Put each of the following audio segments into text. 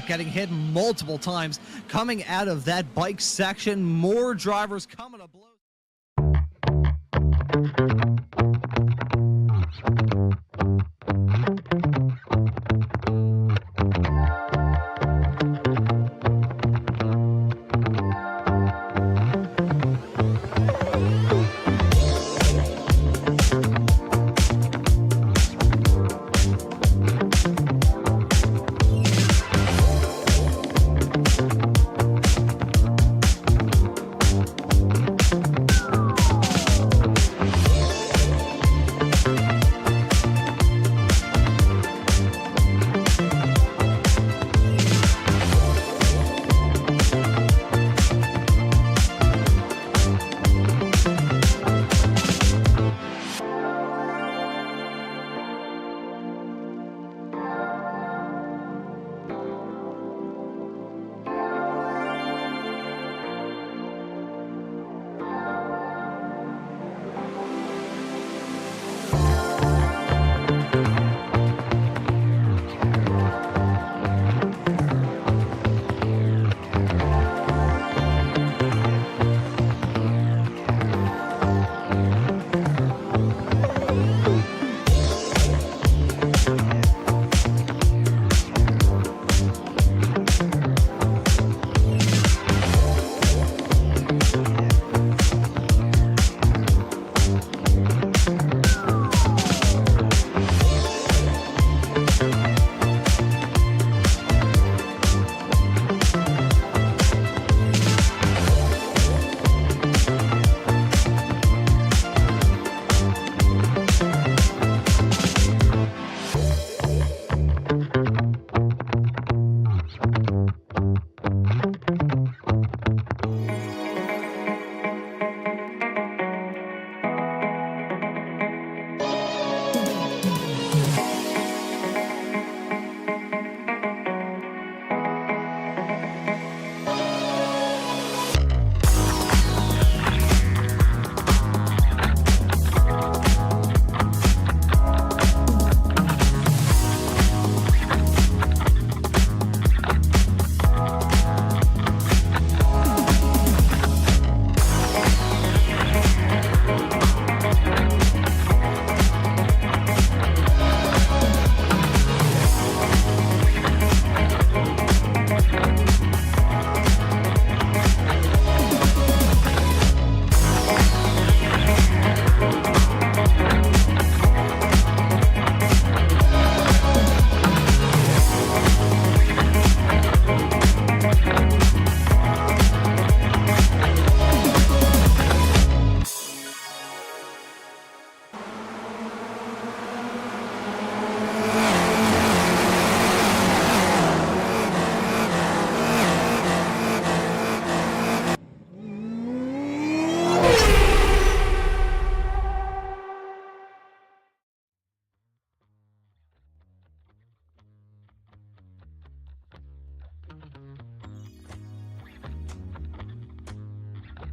track, getting hit multiple times. Coming out of that bike section, more drivers coming to blows.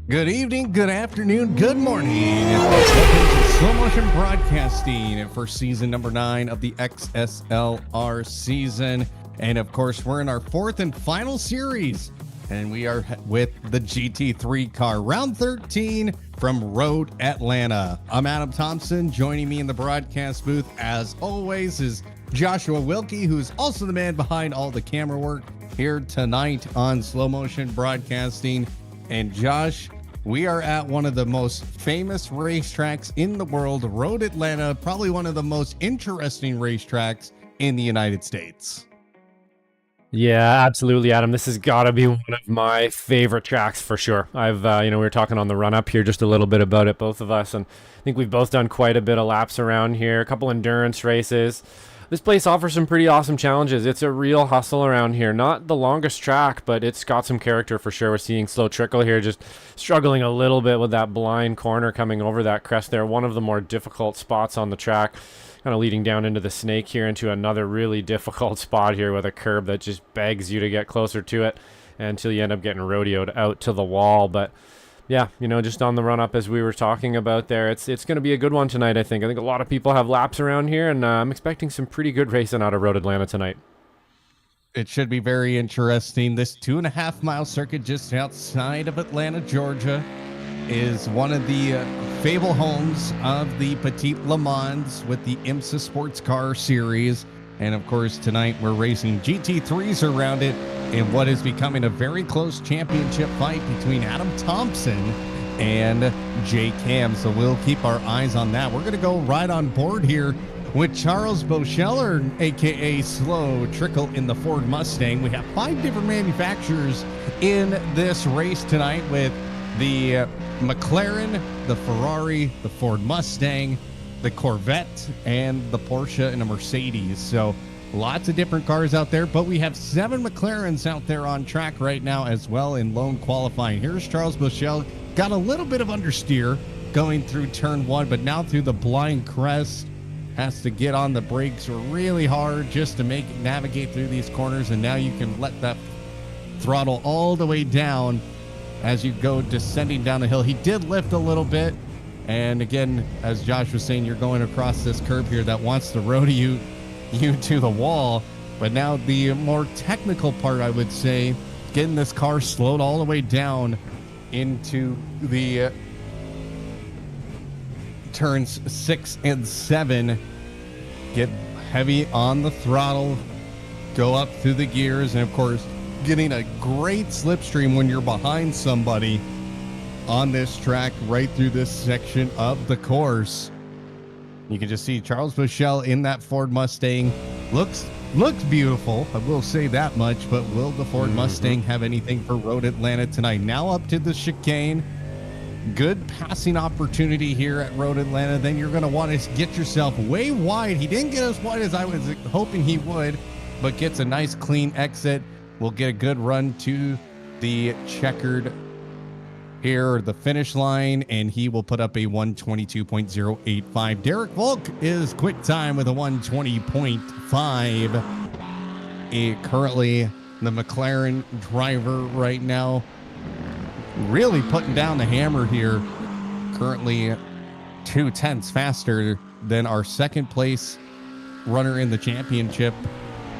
Good evening, good afternoon, good morning. Welcome to Slow Motion Broadcasting for season number 9 of the XSLR season. And of course, we're in our 4th and final series. And we are with the GT3 car, round 13 from Road Atlanta. I'm Adam Thomsen. Joining me in the broadcast booth, as always, is Joshua Wilkie, who's also the man behind all the camera work here tonight on Slow Motion Broadcasting. And Josh, we are at one of the most famous racetracks in the world, Road Atlanta, probably one of the most interesting racetracks in the United States. Yeah, absolutely, Adam. This has got to be one of my favorite tracks for sure. We were talking on the run up here just a little bit about it, both of us, and I think we've both done quite a bit of laps around here, a couple endurance races. This place offers some pretty awesome challenges. It's a real hustle around here. Not the longest track, but it's got some character for sure. We're seeing Slow Trickle here just struggling a little bit with that blind corner coming over that crest there. One of the more difficult spots on the track, kind of leading down into the snake here into another really difficult spot here with a curb that just begs you to get closer to it until you end up getting rodeoed out to the wall. But yeah, just on the run up as we were talking about there, it's going to be a good one tonight, I think. I think a lot of people have laps around here, and I'm expecting some pretty good racing out of Road Atlanta tonight. It should be very interesting. This 2.5-mile circuit just outside of Atlanta, Georgia, is one of the fable homes of the Petite Le Mans with the IMSA Sports Car Series. And of course, tonight we're racing GT3s around it in what is becoming a very close championship fight between Adam Thomsen and Jay Cam. So we'll keep our eyes on that. We're going to go right on board here with Charles Boscheller, aka Slow Trickle, in the Ford Mustang. We have 5 different manufacturers in this race tonight, with the McLaren, the Ferrari, the Ford Mustang, the Corvette, and the Porsche and a Mercedes. So lots of different cars out there, but we have 7 McLarens out there on track right now as well in lone qualifying. Here's Charles Boscheller. Got a little bit of understeer going through turn 1, but now through the blind crest, has to get on the brakes really hard just to navigate through these corners. And now you can let that throttle all the way down as you go descending down the hill. He did lift a little bit. And again, as Josh was saying, you're going across this curb here that wants to rodeo you to the wall. But now the more technical part, I would say, getting this car slowed all the way down into the turns 6 and 7. Get heavy on the throttle, go up through the gears, and of course, getting a great slipstream when you're behind somebody on this track right through this section of the course. You can just see Charles Boscheller in that Ford Mustang. Looks beautiful, I will say that much, but will the Ford Mustang have anything for Road Atlanta tonight? Now up to the chicane. Good passing opportunity here at Road Atlanta. Then you're going to want to get yourself way wide. He didn't get as wide as I was hoping he would, but gets a nice clean exit. We'll get a good run to the checkered here, the finish line, and he will put up a 122.085. Derek Volk is quick time with a 120.5. Currently the McLaren driver right now, really putting down the hammer here. Currently 0.2 faster than our second place runner in the championship,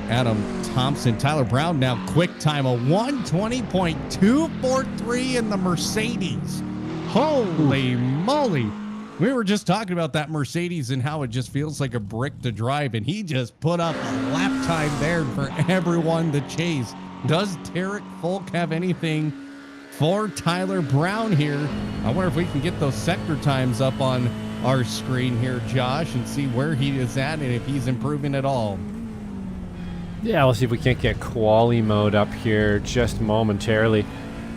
Adam Thomsen. Tyler Brown now quick time, a 120.243 in the Mercedes. Holy moly. We were just talking about that Mercedes and how it just feels like a brick to drive, and he just put up a lap time there for everyone to chase. Does Derek Volk have anything for Tyler Brown here? I wonder if we can get those sector times up on our screen here, Josh, and see where he is at and if he's improving at all. Yeah, we'll see if we can't get quali mode up here just momentarily.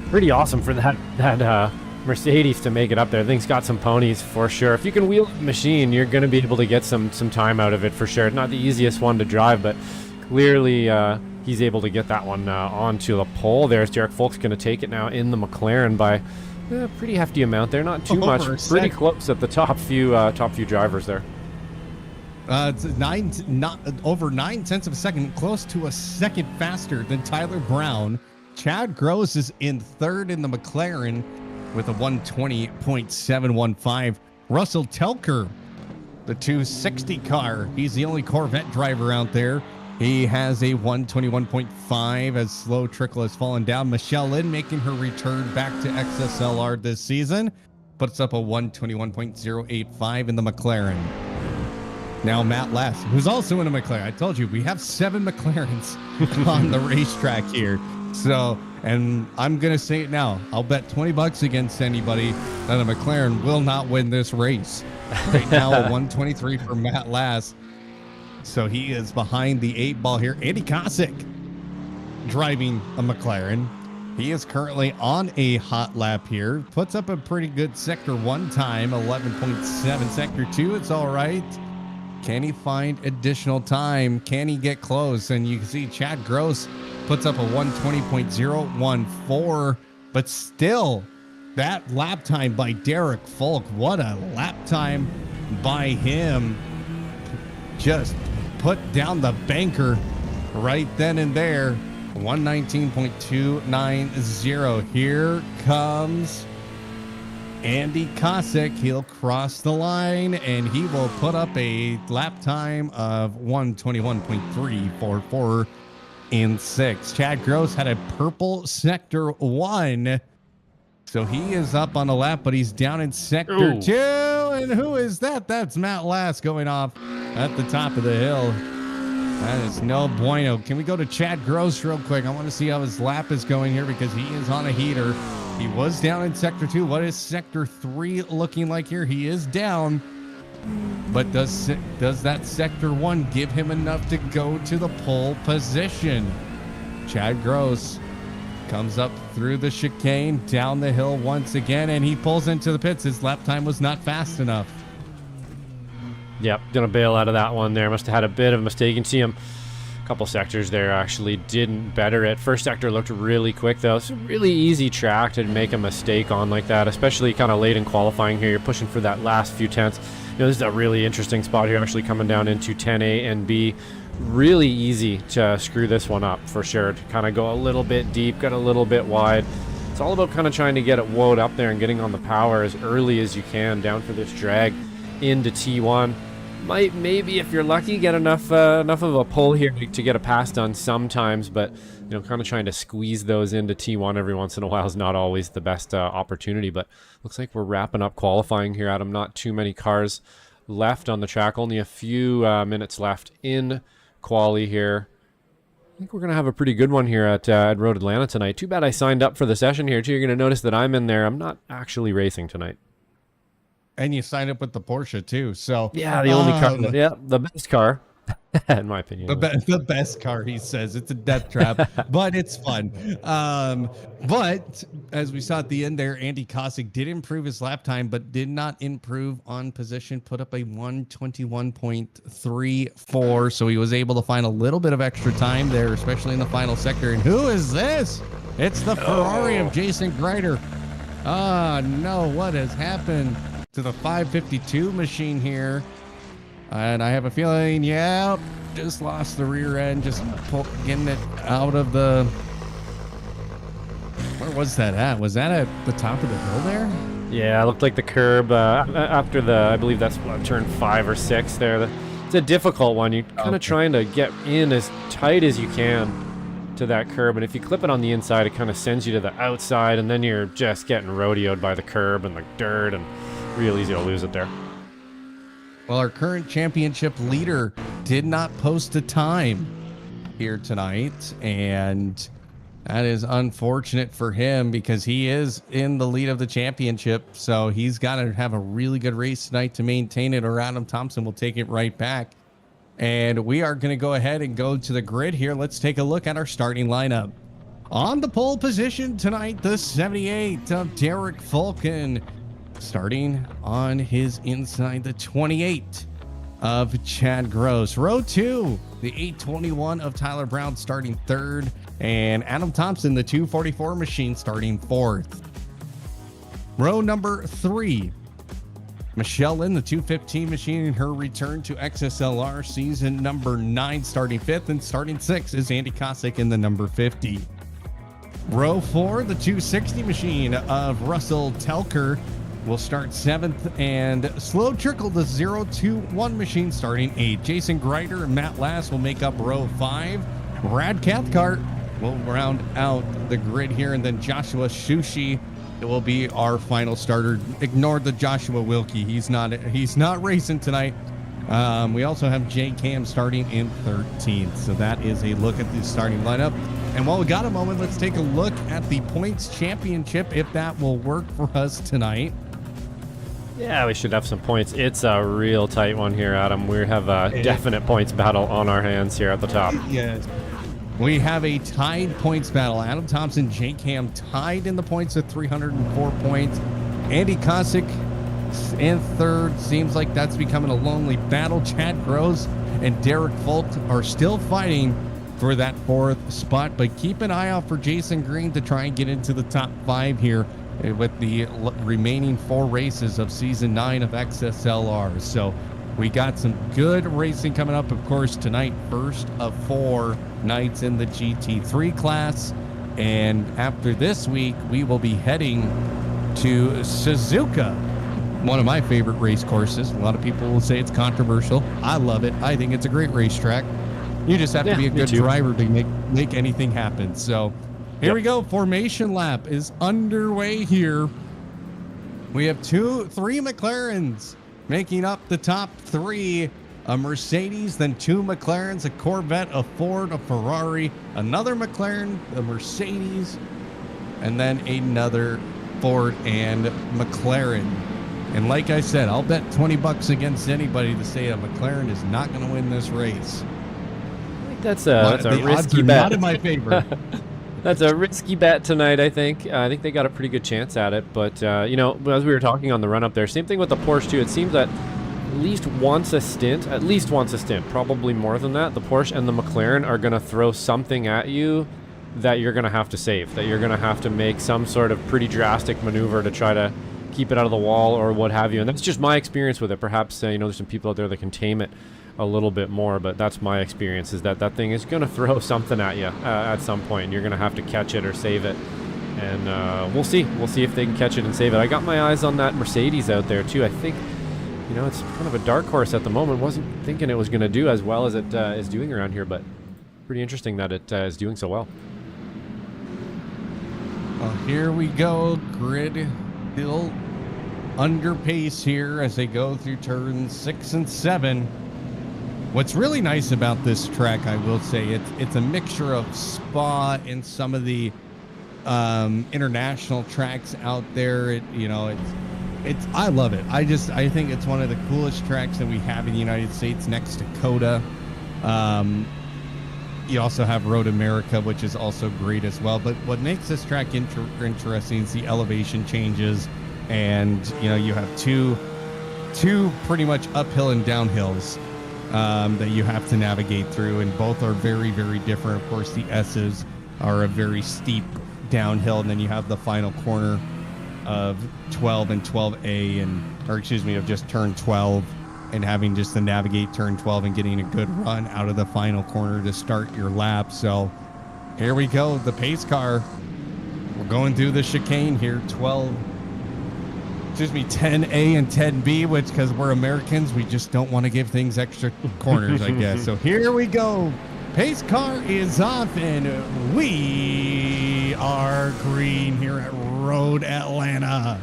Pretty awesome for that Mercedes to make it up there. Thing's got some ponies for sure. If you can wheel the machine, you're going to be able to get some time out of it for sure. Not the easiest one to drive, but clearly he's able to get that one onto the pole. There's Derek Volk's going to take it now in the McLaren by a pretty hefty amount there. Not too much. Pretty close at the top few drivers there. It's over 9 tenths of a second, close to a second faster than Tyler Brown. Chad Gross is in third in the McLaren with a 120.715. Russell Telker, the 260 car, he's the only Corvette driver out there. He has a 121.5 as Slow Trickle has fallen down. Michelle Lynn making her return back to XSLR this season, puts up a 121.085 in the McLaren. Now Matt Lass, who's also in a McLaren. I told you, we have 7 McLarens on the racetrack here. So, and I'm going to say it now. I'll bet $20 against anybody that a McLaren will not win this race. Right now, a 123 for Matt Lass. So he is behind the 8 ball here. Andy Kosick driving a McLaren. He is currently on a hot lap here. Puts up a pretty good Sector 1 time, 11.7. Sector 2, it's all right. Can he find additional time? Can he get close? And you can see Chad Gross puts up a 120.014, but still that lap time by Derek Volk. What a lap time by him. Just put down the banker right then and there. 119.290. Here comes Andy Kosick. He'll cross the line and he will put up a lap time of 121.344 in 6th. Chad Gross had a purple sector 1. So he is up on the lap, but he's down in sector 2. And who is that? That's Matt Lass going off at the top of the hill. That is no bueno. Can we go to Chad Gross real quick? I want to see how his lap is going here because he is on a heater. He was down in sector 2. What is sector 3 looking like here? He is down. But does that sector 1 give him enough to go to the pole position? Chad Gross comes up through the chicane, down the hill once again, and he pulls into the pits. His lap time was not fast enough. Yep, gonna bail out of that one there. Must have had a bit of a mistake. You can see him. A couple sectors there actually didn't better it. First sector looked really quick though. It's a really easy track to make a mistake on like that, especially kind of late in qualifying here. You're pushing for that last few tenths. You know, this is a really interesting spot here, actually coming down into 10A and B. Really easy to screw this one up for sure. To kind of go a little bit deep, get a little bit wide. It's all about kind of trying to get it woed up there and getting on the power as early as you can down for this drag into T1. Might maybe, if you're lucky, get enough of a pull here to get a pass done sometimes, but you know, kind of trying to squeeze those into T1 every once in a while is not always the best opportunity. But looks like we're wrapping up qualifying here, Adam. Not too many cars left on the track, only a few minutes left in quali here. I think we're gonna have a pretty good one here at Road Atlanta tonight. Too bad I signed up for the session here too. You're gonna notice that I'm in there. I'm not actually racing tonight. And you signed up with the Porsche too, so yeah, the only car, yeah, the best car, in my opinion. The best car, he says. It's a death trap, but it's fun. But as we saw at the end there, Andy Kosick did improve his lap time, but did not improve on position. Put up a 1:21.34, so he was able to find a little bit of extra time there, especially in the final sector. And who is this? It's the Ferrari of Jason Greider. No, what has happened to the 552 machine here? And I have a feeling, yeah, just lost the rear end, just getting it out of the... Where was that at? Was that at the top of the hill there? Yeah, it looked like the curb after the, I believe that's what, turn 5 or 6 there. It's a difficult one. You're kind of trying to get in as tight as you can to that curb, and if you clip it on the inside, it kind of sends you to the outside, and then you're just getting rodeoed by the curb and the dirt, and real easy to lose it there. Well, our current championship leader did not post a time here tonight, and that is unfortunate for him because he is in the lead of the championship, so he's got to have a really good race tonight to maintain it, or Adam Thomsen will take it right back. And we are going to go ahead and go to the grid here. Let's take a look at our starting lineup. On the pole position tonight, the 78 of Derek Fulken. Starting on his inside, the 28 of Chad Gross. Row 2, the 821 of Tyler Brown starting 3rd. And Adam Thomsen, the 244 machine, starting 4th. Row number 3, Michelle Lynn, the 215 machine, in her return to XSLR season number 9, starting 5th. And starting 6th is Andy Kosick in the number 50. Row 4, the 260 machine of Russell Telker will start 7th, and slow trickle the 021 machine starting 8th. Jason Greider and Matt Lass will make up row 5. Brad Cathcart will round out the grid here, and then Joshua Shushi will be our final starter. Ignore the Joshua Wilkie. He's not racing tonight. We also have Jay Cam starting in 13th. So that is a look at the starting lineup. And while we got a moment, let's take a look at the points championship, if that will work for us tonight. Yeah, we should have some points. It's a real tight one here, Adam. We have a definite points battle on our hands here at the top. Yes. We have a tied points battle. Adam Thomsen, Jake Ham tied in the points at 304 points. Andy Kosick in 3rd. Seems like that's becoming a lonely battle. Chad Gross and Derek Folk are still fighting for that 4th spot, but keep an eye out for Jason Green to try and get into the top 5 here with the remaining 4 races of season 9 of XSLR. So we got some good racing coming up, of course, tonight. First of 4 nights in the GT3 class. And after this week, we will be heading to Suzuka, one of my favorite race courses. A lot of people will say it's controversial. I love it. I think it's a great racetrack. You just have to be a me good too. driver to make anything happen. So here we go. Formation lap is underway here. We have three McLarens making up the top three. A Mercedes, then two McLarens, a Corvette, a Ford, a Ferrari, another McLaren, a Mercedes, and then another Ford and McLaren. And like I said, I'll bet $20 against anybody to say a McLaren is not going to win this race. I think that's a risky bet. Not in my favor. That's a risky bet tonight, I think. I think they got a pretty good chance at it. But, you know, as we were talking on the run up there, same thing with the Porsche, too. It seems that at least once a stint, probably more than that, the Porsche and the McLaren are going to throw something at you that you're going to have to save, that you're going to have to make some sort of pretty drastic maneuver to try to keep it out of the wall or what have you. And that's just my experience with it. Perhaps, you know, there's some people out there that can tame it a little bit more, but that's my experience, is that that thing is going to throw something at you at some point, and you're going to have to catch it or save it. And we'll see if they can catch it and save it. I got my eyes on that Mercedes out there too. I think, you know, it's kind of a dark horse at the moment. Wasn't thinking it was going to do as well as it is doing around here, but pretty interesting that it is doing so well. Well, here we go. Grid still under pace here as they go through turns 6 and 7. What's really nice about this track, I will say, it's a mixture of Spa and some of the international tracks out there. It's I love it. I think it's one of the coolest tracks that we have in the United States, next to COTA. You also have Road America, which is also great as well. But what makes this track interesting is the elevation changes, and you know, you have two pretty much uphill and downhills that you have to navigate through, and both are very, very different. Of course, the S's are a very steep downhill, and then you have the final corner of 12 and 12A, of just turn 12, and having just to navigate turn 12 and getting a good run out of the final corner to start your lap. So here we go, the pace car. We're going through the chicane here, 10A and 10B, which, because we're Americans, we just don't want to give things extra corners, I guess. So here we go. Pace car is off, and we are green here at Road Atlanta.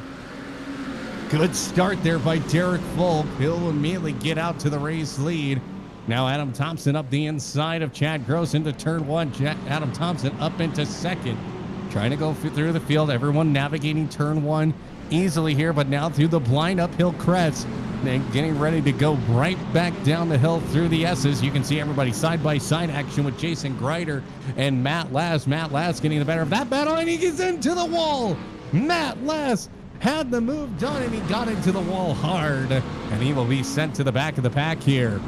Good start there by Derek Volk. He'll immediately get out to the race lead. Now Adam Thomsen up the inside of Chad Gross into turn 1. Adam Thomsen up into second, trying to go through the field. Everyone navigating turn 1 easily here, but now through the blind uphill crest, then getting ready to go right back down the hill through the S's. You can see everybody side-by-side action with Jason Greider and Matt Lass. Matt Lass getting the better of that battle, and he gets into the wall. Matt Lass had the move done, and he got into the wall hard, and he will be sent to the back of the pack here.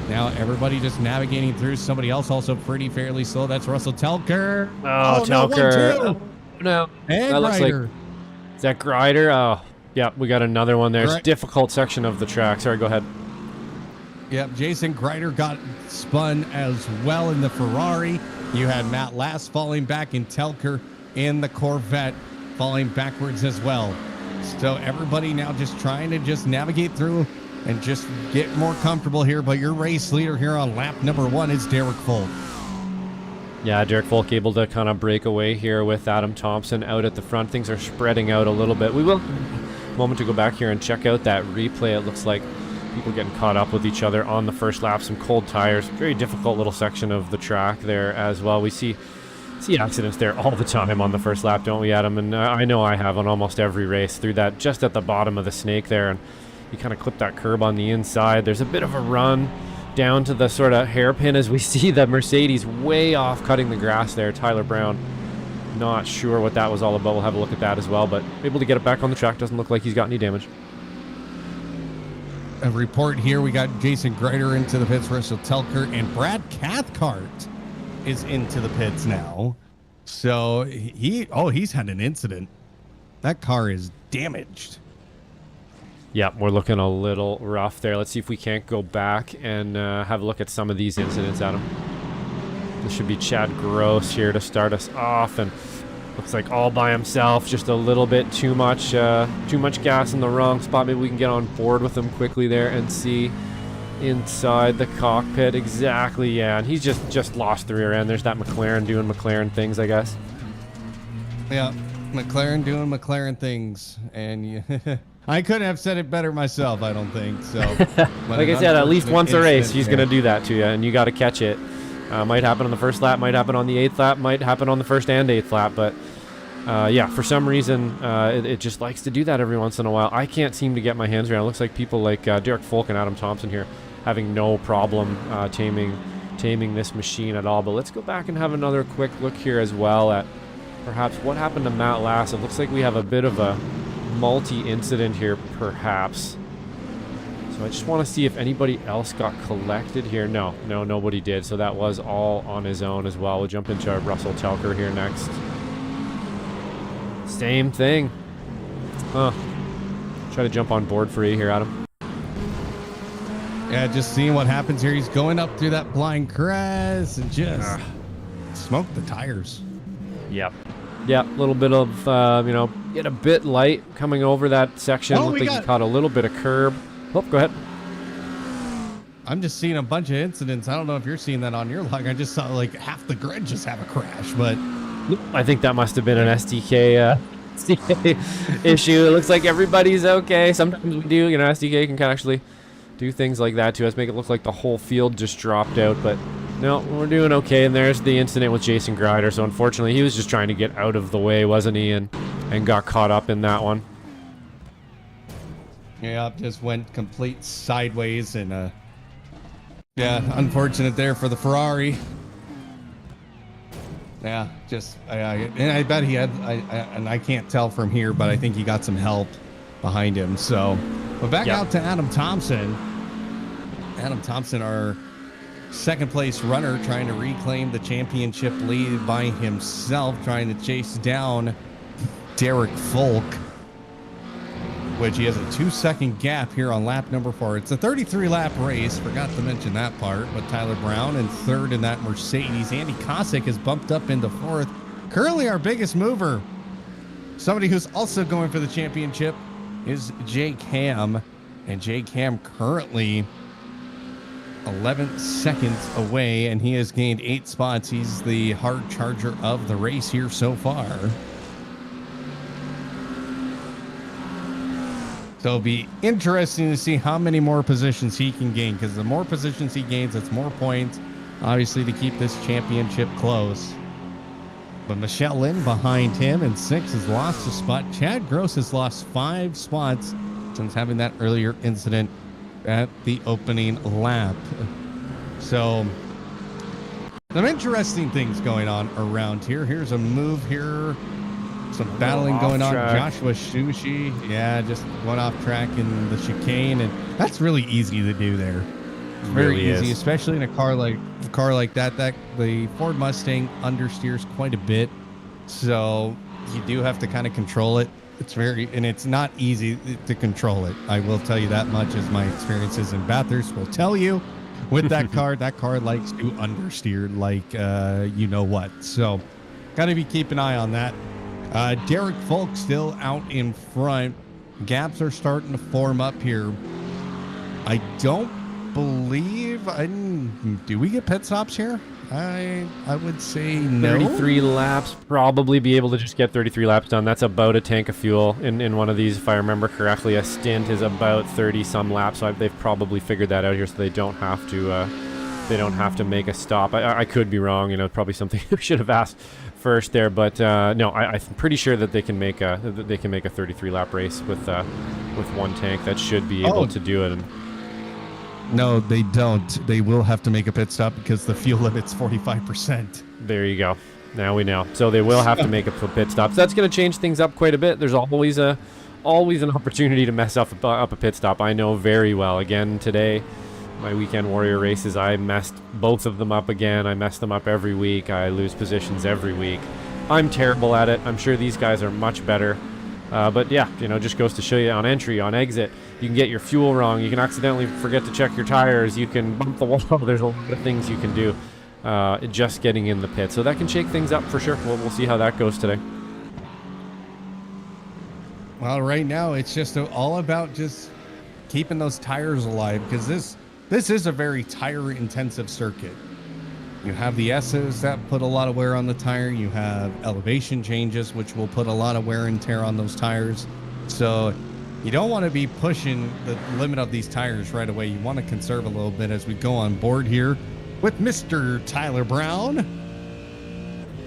Now everybody just navigating through. Somebody else also pretty fairly slow. That's Russell Telker. Oh, Telker. No, 1-2. No. And That looks like, Greider. is that Greider? Oh, yeah, we got another one there. It's a Right. difficult section of the track. Sorry, go ahead. Yep, Jason Greider got spun as well in the Ferrari. You had Matt Lass falling back, and Telker in the Corvette falling backwards as well. So everybody now just trying to just navigate through and just get more comfortable here. But your race leader here on lap number 1 is Derek Volk. Yeah, Derek Volk able to kind of break away here with Adam Thomsen out at the front. Things are spreading out a little bit. We will a moment to go back here and check out that replay. It looks like people getting caught up with each other on the first lap. Some cold tires. Very difficult little section of the track there as well. We see accidents there all the time on the first lap, don't we, Adam? And I know I have on almost every race through that, just at the bottom of the snake there, and you kind of clip that curb on the inside. There's a bit of a run down to the sort of hairpin as we see the Mercedes way off cutting the grass there. Tyler Brown, not sure what that was all about. We'll have a look at that as well, but able to get it back on the track. Doesn't look like he's got any damage. A report here, we got Jason Greider into the pits, Russell Telker, and Brad Cathcart is into the pits now. So he's had an incident. That car is damaged. Yeah, we're looking a little rough there. Let's see if we can't go back and have a look at some of these incidents, Adam. This should be Chad Gross here to start us off, and looks like all by himself, just a little bit too much gas in the wrong spot. Maybe we can get on board with him quickly there and see inside the cockpit. Exactly, yeah. And he's just lost the rear end. There's that McLaren doing McLaren things, I guess. Yeah, McLaren doing McLaren things. And I couldn't have said it better myself, I don't think. So, like I said, at least once a race, he's going to do that to you, and you got to catch it. Might happen on the first lap, might happen on the 8th lap, might happen on the first and 8th lap, but yeah, for some reason, it just likes to do that every once in a while. I can't seem to get my hands around. It looks like people like Derek Folk and Adam Thomsen here having no problem taming this machine at all. But let's go back and have another quick look here as well at perhaps what happened to Matt last. It looks like we have a bit of a multi-incident here, perhaps. So I just want to see if anybody else got collected here. No, nobody did. So that was all on his own as well. We'll jump into Russell Telker here next. Same thing. Huh. Try to jump on board for you here, Adam. Yeah, just seeing what happens here. He's going up through that blind crest and just smoked the tires. Yep. Yeah, a little bit of, get a bit light coming over that section. Looked like he caught a little bit of curb. Oh, go ahead. I'm just seeing a bunch of incidents. I don't know if you're seeing that on your log. I just saw like half the grid just have a crash, but I think that must have been an SDK issue. It looks like everybody's okay. Sometimes we do, SDK can actually do things like that to us, make it look like the whole field just dropped out, but no, we're doing okay. And there's the incident with Jason Grider. So unfortunately, he was just trying to get out of the way, wasn't he? And got caught up in that one. Yeah, just went complete sideways, and yeah, unfortunate there for the Ferrari. Yeah, just and I bet he had, and I can't tell from here, but I think he got some help behind him. So, but back out to Adam Thomsen. Adam Thomsen, our second place runner, trying to reclaim the championship lead by himself, trying to chase down Derek Folk, which he has a 2-second gap here on lap number 4. It's a 33-lap race. Forgot to mention that part. But Tyler Brown in third in that Mercedes. Andy Kosick has bumped up into fourth. Currently our biggest mover, somebody who's also going for the championship, is Jake Ham. And Jake Ham currently 11 seconds away, and he has gained 8 spots. He's the hard charger of the race here so far. So it'll be interesting to see how many more positions he can gain, because the more positions he gains, it's more points, obviously, to keep this championship close. But Michelle Lynn behind him in 6th has lost a spot. Chad Gross has lost 5 spots since having that earlier incident at the opening lap. So some interesting things going on around here. Here's a move here. Some battling going on. Joshua Sushi, yeah, just went off track in the chicane, and that's really easy to do there. It's very easy, especially in a car like that. That the Ford Mustang understeers quite a bit, so you do have to kind of control it. It's not easy to control it. I will tell you that much, as my experiences in Bathurst will tell you. With that car, that car likes to understeer like you know what. So, got to be keep an eye on that. Derek Folk still out in front. Gaps are starting to form up here. I don't believe do we get pit stops here? I would say no. 33 laps, probably be able to just get 33 laps done. That's about a tank of fuel in one of these, if I remember correctly. A stint is about 30 some laps, so they've probably figured that out here, so they don't have to make a stop. I could be wrong, probably something we should have asked first there, but no, I'm pretty sure that they can make a 33 lap race with one tank. That should be able to do it. And no, they don't. They will have to make a pit stop because the fuel limit's 45%. There you go. Now we know. So they will have to make a pit stop. So that's going to change things up quite a bit. There's always an opportunity to mess up a pit stop. I know very well. Again, today, my weekend warrior races, I messed both of them up again. I mess them up every week. I lose positions every week. I'm terrible at it. I'm sure these guys are much better. But yeah, just goes to show you on entry, on exit, you can get your fuel wrong. You can accidentally forget to check your tires. You can bump the wall. There's a lot of things you can do just getting in the pit. So that can shake things up for sure. We'll see how that goes today. Well, right now it's just all about just keeping those tires alive, because this is a very tire intensive circuit. You have the S's that put a lot of wear on the tire. You have elevation changes, which will put a lot of wear and tear on those tires. So you don't want to be pushing the limit of these tires right away. You want to conserve a little bit as we go on board here with Mr. Tyler Brown.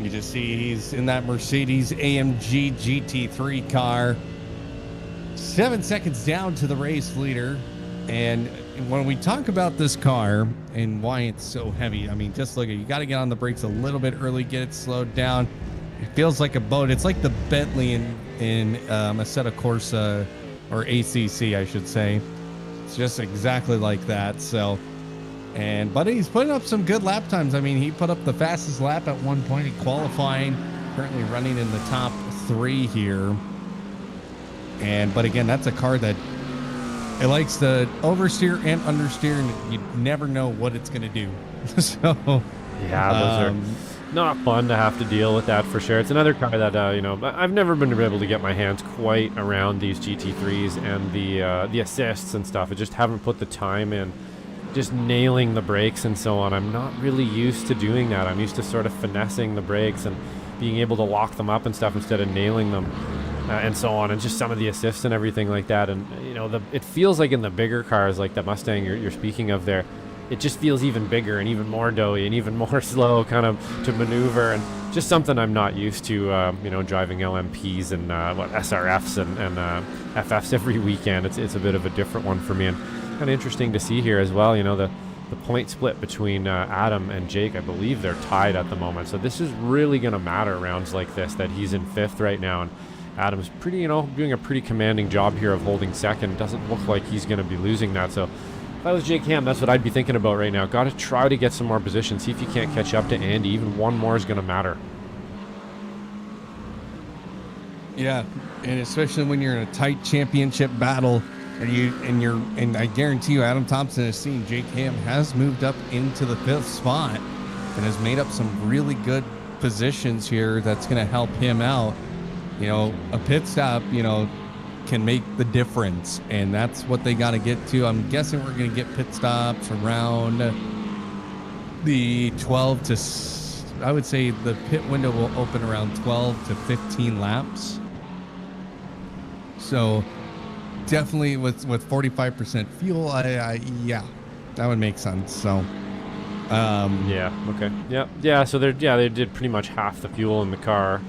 You just see he's in that Mercedes AMG GT3 car. 7 seconds down to the race leader. And when we talk about this car and why it's so heavy, I mean, just look at it. You got to get on the brakes a little bit early, get it slowed down. It feels like a boat. It's like the Bentley in Assetto Corsa, or ACC, I should say. It's just exactly like that. So, but he's putting up some good lap times. I mean, he put up the fastest lap at one point in qualifying, currently running in the top 3 here. But again, that's a car that it likes to oversteer and understeer, and you never know what it's going to do. So, yeah, those are not fun to have to deal with that for sure. It's another car that, I've never been able to get my hands quite around these GT3s and the assists and stuff. I just haven't put the time in just nailing the brakes and so on. I'm not really used to doing that. I'm used to sort of finessing the brakes and being able to lock them up and stuff instead of nailing them. And so on, and just some of the assists and everything like that. And it feels like in the bigger cars, like the Mustang you're speaking of there, it just feels even bigger and even more doughy and even more slow kind of to maneuver, and just something I'm not used to, driving LMPs and SRFs and FFs every weekend. It's a bit of a different one for me, and kind of interesting to see here as well. The point split between Adam and Jake, I believe they're tied at the moment. So this is really going to matter rounds like this, that he's in 5th right now, and Adam's pretty, doing a pretty commanding job here of holding 2nd. Doesn't look like he's going to be losing that. So if I was Jake Ham, that's what I'd be thinking about right now. Got to try to get some more position. See if you can't catch up to Andy. Even one more is going to matter. Yeah, and especially when you're in a tight championship battle, and I guarantee you, Adam Thomsen has seen Jake Ham has moved up into the 5th spot and has made up some really good positions here. That's going to help him out. A pit stop, can make the difference, and that's what they got to get to. I'm guessing we're going to get pit stops around the 12 to, I would say the pit window will open around 12 to 15 laps. So definitely with 45% fuel, yeah, that would make sense. So yeah, okay, yeah. So they did pretty much half the fuel in the car.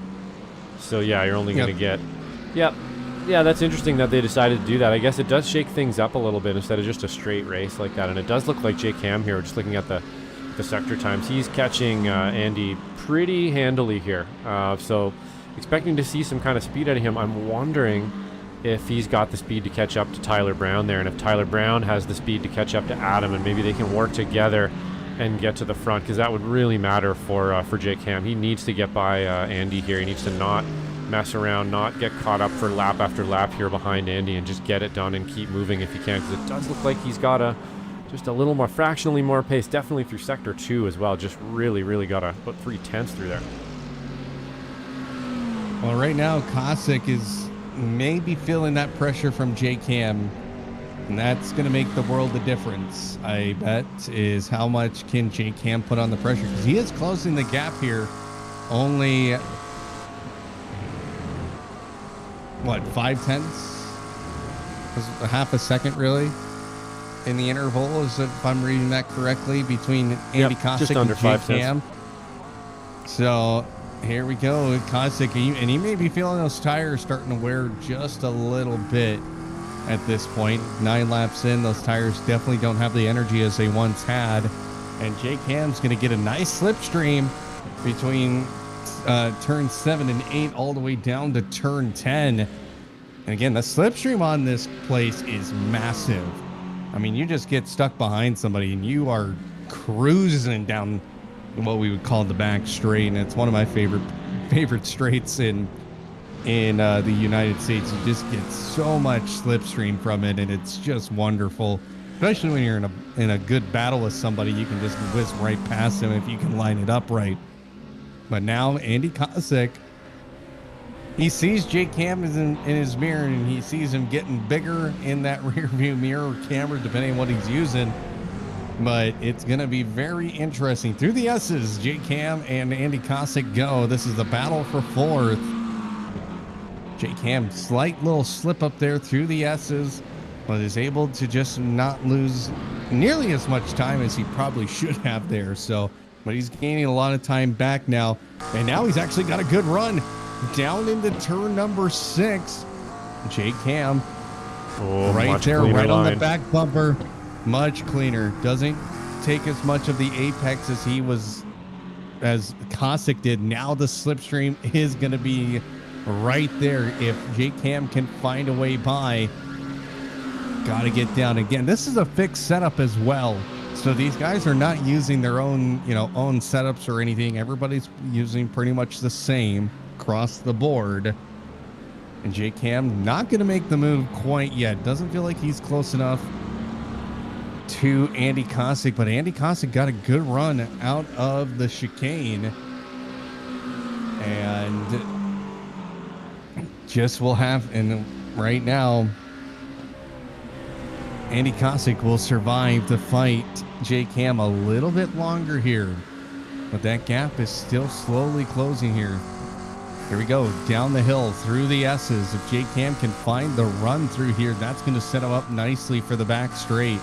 So yeah, you're only going to get, yeah, that's interesting that they decided to do that. I guess it does shake things up a little bit instead of just a straight race like that. And it does look like Jake Ham here, just looking at the sector times, he's catching Andy pretty handily here. So expecting to see some kind of speed out of him. I'm wondering if he's got the speed to catch up to Tyler Brown there, and if Tyler Brown has the speed to catch up to Adam, and maybe they can work together and get to the front, because that would really matter for Jake Ham. He needs to get by Andy here. He needs to not mess around, not get caught up for lap after lap here behind Andy, and just get it done and keep moving if he can, because it does look like he's got just a little more, fractionally more pace, definitely through sector 2 as well. Just really got about 3/10 through there. Well, right now Kosick is maybe feeling that pressure from Jake Ham, and that's going to make the world a difference, I bet, is how much can Jake Ham put on the pressure, because he is closing the gap here. Only, what, 5/10? Was half a second, really, in the interval, if I'm reading that correctly, between Andy Kosick and Jake Ham. So here we go, Kosick, and he may be feeling those tires starting to wear just a little bit at this point. 9 laps in, those tires definitely don't have the energy as they once had, and Jake Ham's going to get a nice slipstream between turn 7 and 8 all the way down to turn 10. And again, the slipstream on this place is massive. I mean, you just get stuck behind somebody and you are cruising down what we would call the back straight, and it's one of my favorite straights in the United States. You just get so much slipstream from it, and it's just wonderful. Especially when you're in a good battle with somebody, you can just whiz right past them if you can line it up right. But now Andy Kosick, he sees Jake Ham is in his mirror, and he sees him getting bigger in that rear view mirror camera, depending on what he's using. but it's going to be very interesting. Through the S's, Jake Ham and Andy Cossack go. This is the battle for fourth. Jake Ham, slight little slip up there through the S's, but is able to just not lose nearly as much time as he probably should have there. So, but he's gaining a lot of time back now. And now he's actually got a good run down into turn number 6. Jake Ham right there, right on the back bumper. Much cleaner. Doesn't take as much of the apex as he was, as Cossack did. Now the slipstream is going to be right there. If Jake Ham can find a way by, got to get down again. This is a fixed setup as well. So these guys are not using their own, own setups or anything. Everybody's using pretty much the same across the board. And Jake Ham not going to make the move quite yet. Doesn't feel like he's close enough to Andy Cossack, but Andy Cossack got a good run out of the chicane. And just will have, and right now, Andy Cossack will survive to fight Jake Ham a little bit longer here, but that gap is still slowly closing here. Here we go, down the hill through the S's. If Jake Ham can find the run through here, that's going to set him up nicely for the back straight,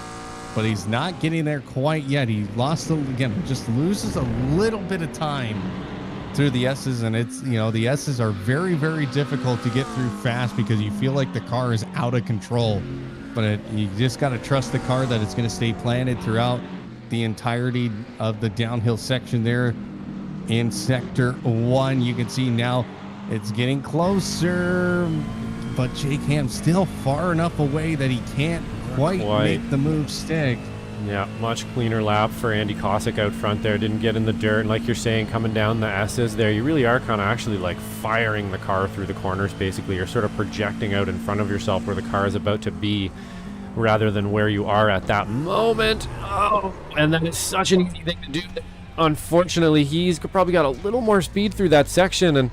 but he's not getting there quite yet. He lost, again, just loses a little bit of time through the S's, and it's, the S's are very, very difficult to get through fast because you feel like the car is out of control. But you just got to trust the car that it's going to stay planted throughout the entirety of the downhill section there in Sector 1. You can see now it's getting closer, but Jake Ham still far enough away that he can't quite make the move stick. Yeah, much cleaner lap for Andy Cossack out front there. Didn't get in the dirt. And like you're saying, coming down the S's there, you really are kind of actually like firing the car through the corners, basically. You're sort of projecting out in front of yourself where the car is about to be rather than where you are at that moment. Oh, and then it's such an easy thing to do. Unfortunately, he's probably got a little more speed through that section, and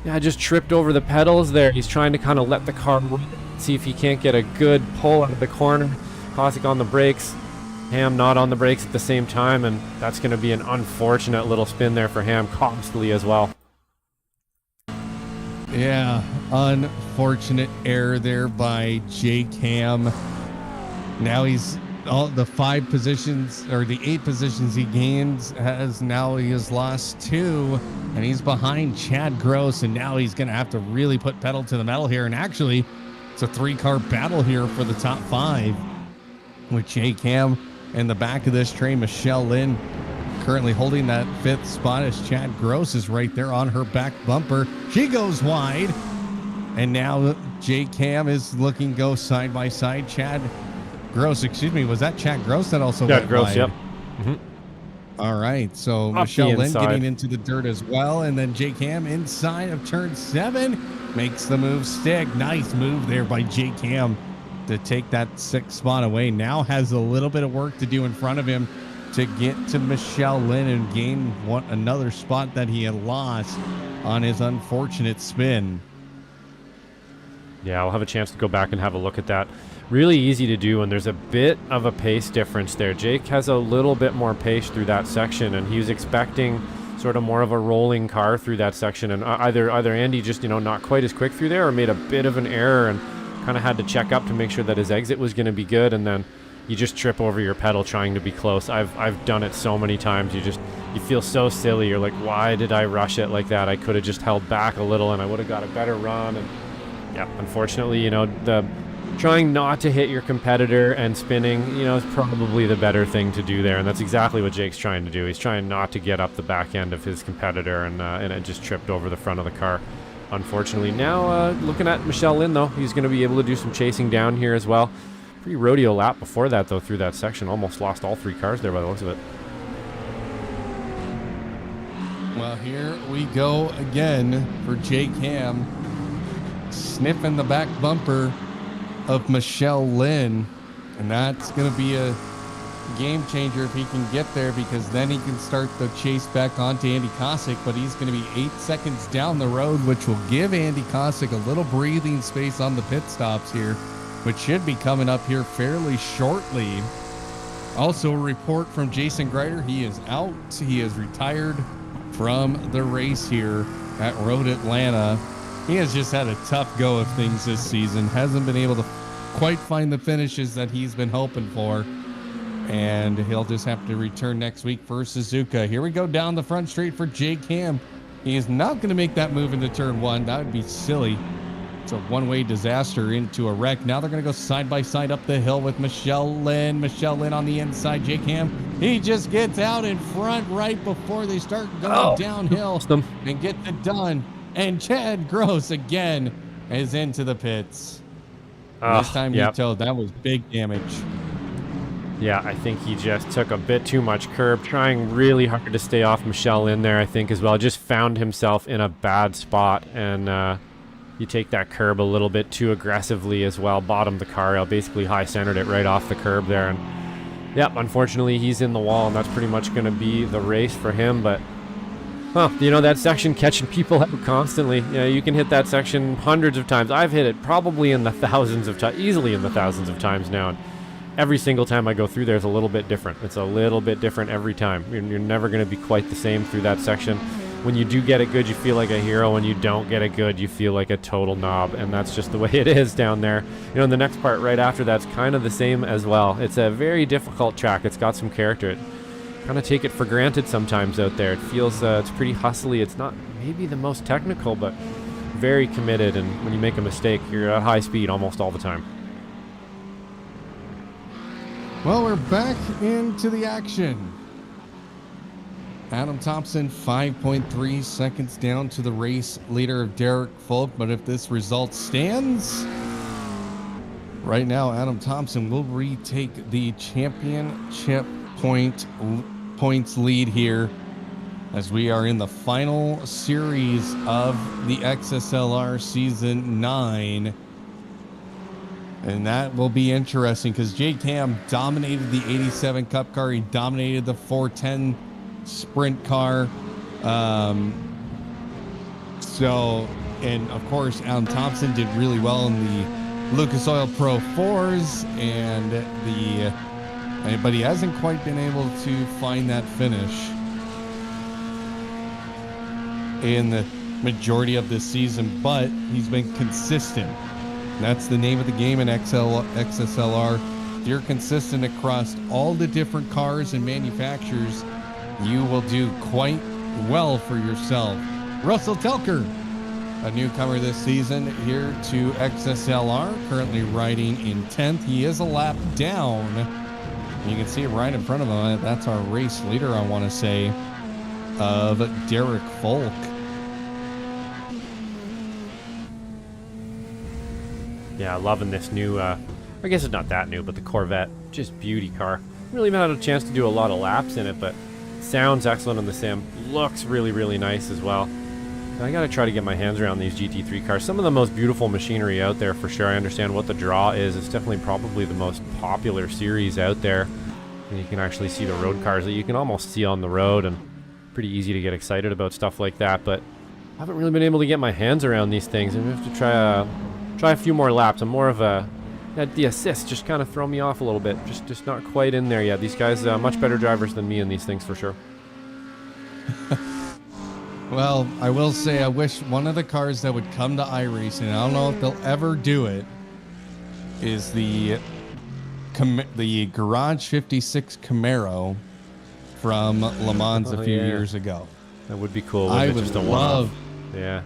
yeah, just tripped over the pedals there. He's trying to kind of let the car run, see if he can't get a good pull out of the corner. Cossack on the brakes. Ham not on the brakes at the same time, and that's going to be an unfortunate little spin there for Ham, costly as well. Yeah, unfortunate error there by Jake Ham. Now he's all the 5 positions, or the 8 positions he gains, he has lost 2, and he's behind Chad Gross, and now he's going to have to really put pedal to the metal here. And actually, it's a 3-car battle here for the top 5 with Jake Ham in the back of this train. Michelle Lynn currently holding that 5th spot as Chad Gross is right there on her back bumper. She goes wide, and now Jake Ham is looking to go side by side. Chad Gross, excuse me, was that Chad Gross that also went Gross, wide? yep. All right, so Off Michelle Lynn inside. getting into the dirt as well, and then Jake Ham inside of turn 7 makes the move stick. Nice move there by Jake Ham to take that 6th spot away. Now has a little bit of work to do in front of him to get to Michelle Lynn and gain another spot that he had lost on his unfortunate spin. Yeah, I'll have a chance to go back and have a look at that. Really easy to do, and there's a bit of a pace difference there. Jake has a little bit more pace through that section, and he was expecting sort of more of a rolling car through that section, and either Andy just not quite as quick through there, or made a bit of an error and kind of had to check up to make sure that his exit was going to be good, and then you just trip over your pedal trying to be close. I've done it so many times. You feel so silly. You're like, why did I rush it like that? I could have just held back a little and I would have got a better run. And yeah, unfortunately, the trying not to hit your competitor and spinning, is probably the better thing to do there. And that's exactly what Jake's trying to do. He's trying not to get up the back end of his competitor, and it just tripped over the front of the car. Unfortunately, now looking at Michelle Lynn, though, he's going to be able to do some chasing down here as well. Pretty rodeo lap before that, though, through that section. Almost lost all 3 cars there by the looks of it. Well, here we go again for Jake Ham, sniffing the back bumper of Michelle Lynn, and that's going to be a game changer if he can get there, because then he can start the chase back onto Andy Cossack, but he's going to be 8 seconds down the road, which will give Andy Cossack a little breathing space on the pit stops here, which should be coming up here fairly shortly. Also, a report from Jason Greider. He is out. He is retired from the race here at Road Atlanta. He has just had a tough go of things this season. Hasn't been able to quite find the finishes that he's been hoping for. And he'll just have to return next week for Suzuka. Here we go down the front straight for Jake Ham. He is not going to make that move into turn one. That would be silly. It's a one-way disaster into a wreck. Now they're going to go side by side up the hill with Michelle Lynn. Michelle Lynn on the inside. Jake Ham, he just gets out in front right before they start going downhill and gets it done. And Chad Gross again is into the pits. This time you told that was big damage. Yeah, I think he just took a bit too much curb, trying really hard to stay off Michelle in there, I think, as well. Just found himself in a bad spot, and you take that curb a little bit too aggressively as well. Bottomed the car out, basically high-centered it right off the curb there. And yep, unfortunately, he's in the wall, and that's pretty much going to be the race for him. But, you know, that section catching people out constantly. You know, you can hit that section hundreds of times. I've hit it probably in the thousands of times, easily in the thousands of times now. And every single time I go through there is a little bit different. It's a little bit different every time. You're never going to be quite the same through that section. When you do get it good, you feel like a hero. When you don't get it good, you feel like a total knob. And that's just the way it is down there. You know, the next part right after that's kind of the same as well. It's a very difficult track. It's got some character. Kind of take it for granted sometimes out there. It feels it's pretty hustly. It's not maybe the most technical, but very committed. And when you make a mistake, you're at high speed almost all the time. Well, we're back into the action. Adam Thomsen, 5.3 seconds down to the race leader of Derek Folk. But if this result stands, right now Adam Thomsen will retake the championship points lead here, as we are in the final series of the XSLR Season 9. And that will be interesting because Jake Ham dominated the 87 Cup car. He dominated the 410 sprint car. And of course, Adam Thomsen did really well in the Lucas Oil Pro 4s, but he hasn't quite been able to find that finish in the majority of this season, but he's been consistent. That's the name of the game in XSLR. If you're consistent across all the different cars and manufacturers, you will do quite well for yourself. Russell Telker, a newcomer this season here to XSLR, currently riding in 10th. He is a lap down. You can see it right in front of him. That's our race leader, I want to say, of Derek Folk. Yeah, loving this new, I guess it's not that new, but the Corvette, just beauty car. Really haven't had a chance to do a lot of laps in it, but sounds excellent on the sim. Looks really, really nice as well. I gotta try to get my hands around these GT3 cars. Some of the most beautiful machinery out there for sure. I understand what the draw is. It's definitely probably the most popular series out there. And you can actually see the road cars that you can almost see on the road, and pretty easy to get excited about stuff like that. But I haven't really been able to get my hands around these things. I'm gonna have to try a few more laps. I'm more of a the assists just kind of throw me off a little bit. Just not quite in there yet. These guys much better drivers than me in these things for sure. Well, I will say I wish one of the cars that would come to iRacing, I don't know if they'll ever do it, is the Garage 56 Camaro from Le Mans a few years ago. That would be cool. I would love. Yeah.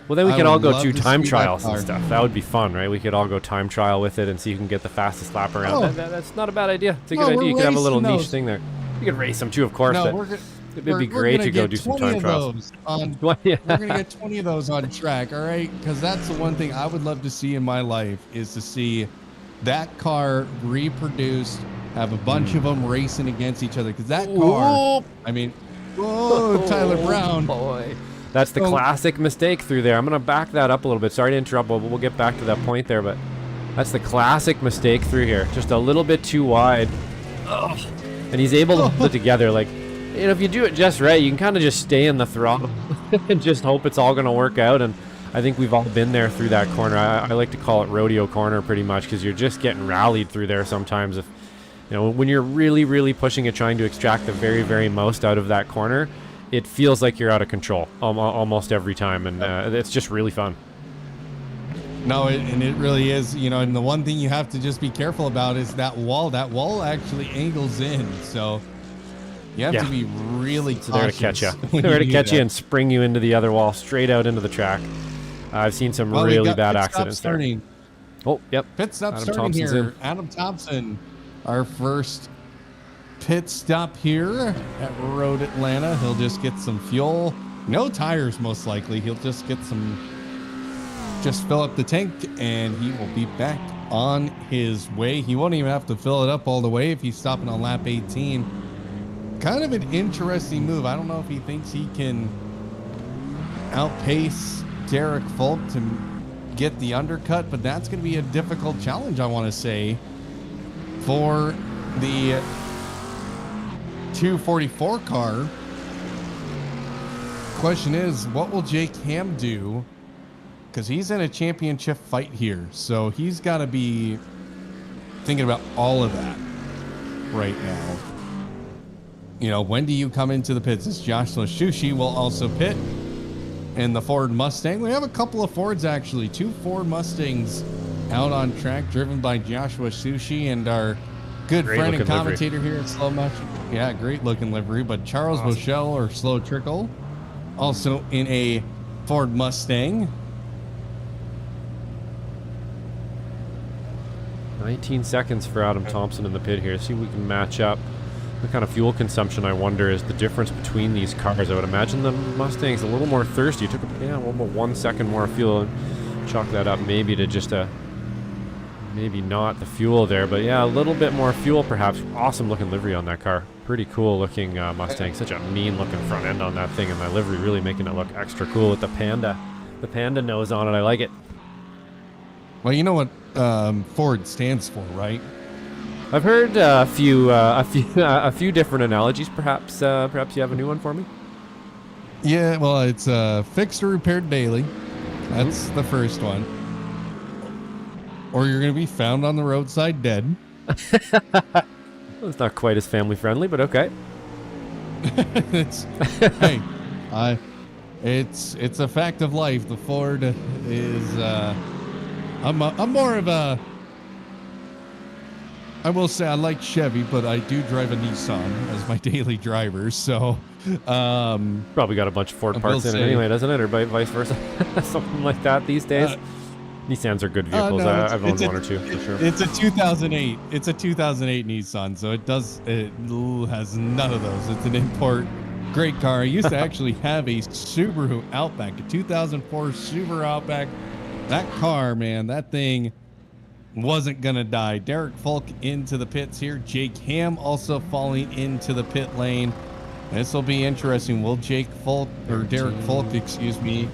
Well, then we could all go do time trials and stuff. That would be fun, right? We could all go time trial with it and see who can get the fastest lap around. Oh. That's not a bad idea. It's a good idea. You could have a little niche thing there. You could race them too, of course. No, it'd be great to go do some time trials. We're going to get 20 of those on track, all right? Because that's the one thing I would love to see in my life, is to see that car reproduced, have a bunch of them racing against each other. Because that car, I mean, Tyler Brown. Boy. That's the classic mistake through there. I'm going to back that up a little bit. Sorry to interrupt, but we'll get back to that point there. But that's the classic mistake through here. Just a little bit too wide. And he's able to put together, like, you know, if you do it just right, you can kind of just stay in the throttle and just hope it's all going to work out. And I think we've all been there through that corner. I like to call it rodeo corner pretty much, because you're just getting rallied through there sometimes. If You know, when you're really pushing it, trying to extract the very most out of that corner, it feels like you're out of control almost every time, and it's just really fun. No, and it really is, you know, and the one thing you have to just be careful about is that wall. That wall actually angles in, so you have to be really cautious. They're there to catch you. They're there to catch you and spring you into the other wall, straight out into the track. I've seen some really bad accidents there. Oh, yep. Pit stop starting here. Adam Thomsen, our first pit stop here at Road Atlanta. He'll just get some fuel. No tires, most likely. He'll just get just fill up the tank, and he will be back on his way. He won't even have to fill it up all the way if he's stopping on lap 18. Kind of an interesting move. I don't know if he thinks he can outpace Derek Folk to get the undercut, but that's going to be a difficult challenge, I want to say, for the 244 car. Question is, what will Jake Ham do? Because he's in a championship fight here, so he's got to be thinking about all of that right now. You know, when do you come into the pits? This Joshuah will also pit in the Ford Mustang. We have a couple of Fords, actually. 2 Ford Mustangs out on track, driven by Joshua Sushi and our good friend and commentator here at Slow Motion. Yeah, great looking livery. But Charles Bochelle, or Slow Trickle, also in a Ford Mustang. 19 seconds for Adam Thomsen in the pit here. See if we can match up. What kind of fuel consumption, I wonder, is the difference between these cars? I would imagine the Mustang's a little more thirsty. It took almost 1 second more fuel, and chalk that up maybe to just maybe not the fuel there, but yeah, a little bit more fuel perhaps. Awesome looking livery on that car. Pretty cool looking Mustang. Such a mean looking front end on that thing, and that livery really making it look extra cool with the panda nose on it. I like it. Well, you know what Ford stands for, right? I've heard a few different analogies. Perhaps you have a new one for me. Yeah, well, it's fixed or repaired daily. That's the first one. Or you're going to be found on the roadside dead. Well, it's not quite as family friendly, but okay. It's a fact of life. The Ford is I'm more of a, I will say I like Chevy, but I do drive a Nissan as my daily driver. So probably got a bunch of Ford parts in it anyway, doesn't it, or vice versa? Something like that these days. Nissans are good vehicles. No, I've owned one or two for sure. It's a 2008. It's a 2008 Nissan, so it has none of those. It's an import. Great car. I used to actually have a Subaru Outback, a 2004 Subaru Outback. That car, man, that thing wasn't gonna die. Derek Folk into the pits here. Jake Ham also falling into the pit lane. This will be interesting. Will Derek Folk, excuse me.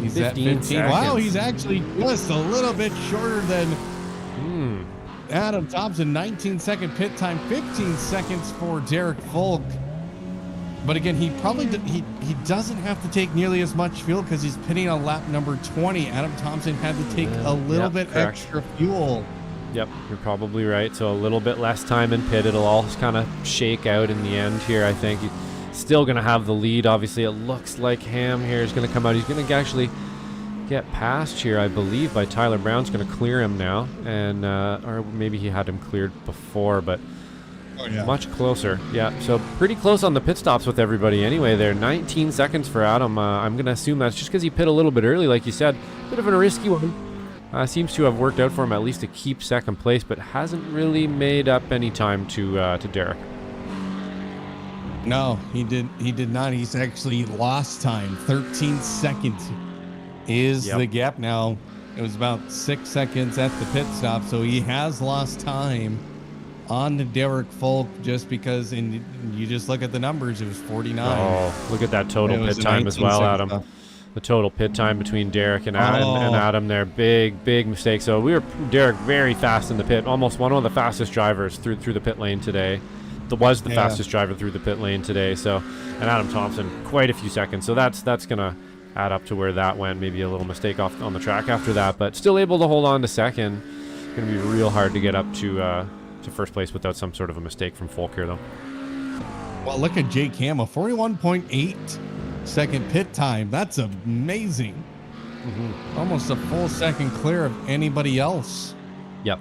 He's at 15. Seconds. Wow, he's actually just a little bit shorter than Adam Thomsen. 19-second pit time, 15 seconds for Derek Folk. But again, he probably he doesn't have to take nearly as much fuel because he's pitting on lap number 20. Adam Thomsen had to take a little bit extra fuel. Yep, you're probably right. So a little bit less time in pit. It'll all kind of shake out in the end here, I think. He's still going to have the lead. Obviously, it looks like Ham here is going to come out. He's going to actually get past here, I believe, by Tyler Brown's going to clear him now. And or maybe he had him cleared before, but much closer. Yeah, so pretty close on the pit stops with everybody anyway there. 19 seconds for Adam. I'm going to assume that's just because he pit a little bit early, like you said. Bit of a risky one. Seems to have worked out for him at least to keep second place, but hasn't really made up any time to Derek. No, he did not. He's actually lost time. 13 seconds is the gap now. It was about 6 seconds at the pit stop, so he has lost time on the Derek Folk just because, and you just look at the numbers, it was 49. Oh, look at that total pit time as well, Adam. Stuff. The total pit time between Derek and Adam there. Big mistake. So Derek very fast in the pit, almost one of the fastest drivers through the pit lane today. Was the fastest driver through the pit lane today. So, and Adam Thomsen quite a few seconds. So that's gonna add up to where that went. Maybe a little mistake off on the track after that, but still able to hold on to second. Gonna be real hard to get up to to first place without some sort of a mistake from Folk here, though. Well, look at Jake Ham, a 41.8 second pit time. That's amazing. Almost a full second clear of anybody else. Yep.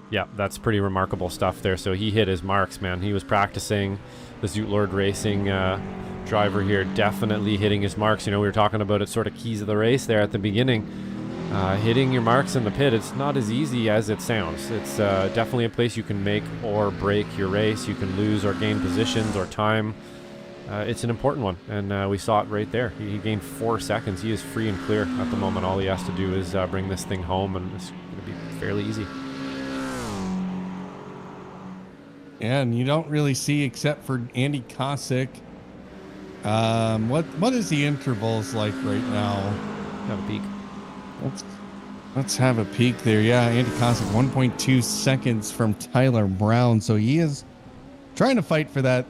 Yeah, that's pretty remarkable stuff there. So he hit his marks, man. He was practicing. The Zoot Lord Racing driver here definitely hitting his marks. You know, we were talking about it, sort of keys of the race there at the beginning. Hitting your marks in the pit, it's not as easy as it sounds. It's definitely a place you can make or break your race. You can lose or gain positions or time. It's an important one, and we saw it right there. He gained 4 seconds. He is free and clear at the moment. All he has to do is bring this thing home, and it's going to be fairly easy. Yeah, and you don't really see, except for Andy Kosick. What is the intervals like right now? Have a peek. Let's have a peek there. Yeah, Andy Kosick 1.2 seconds from Tyler Brown. So he is trying to fight for that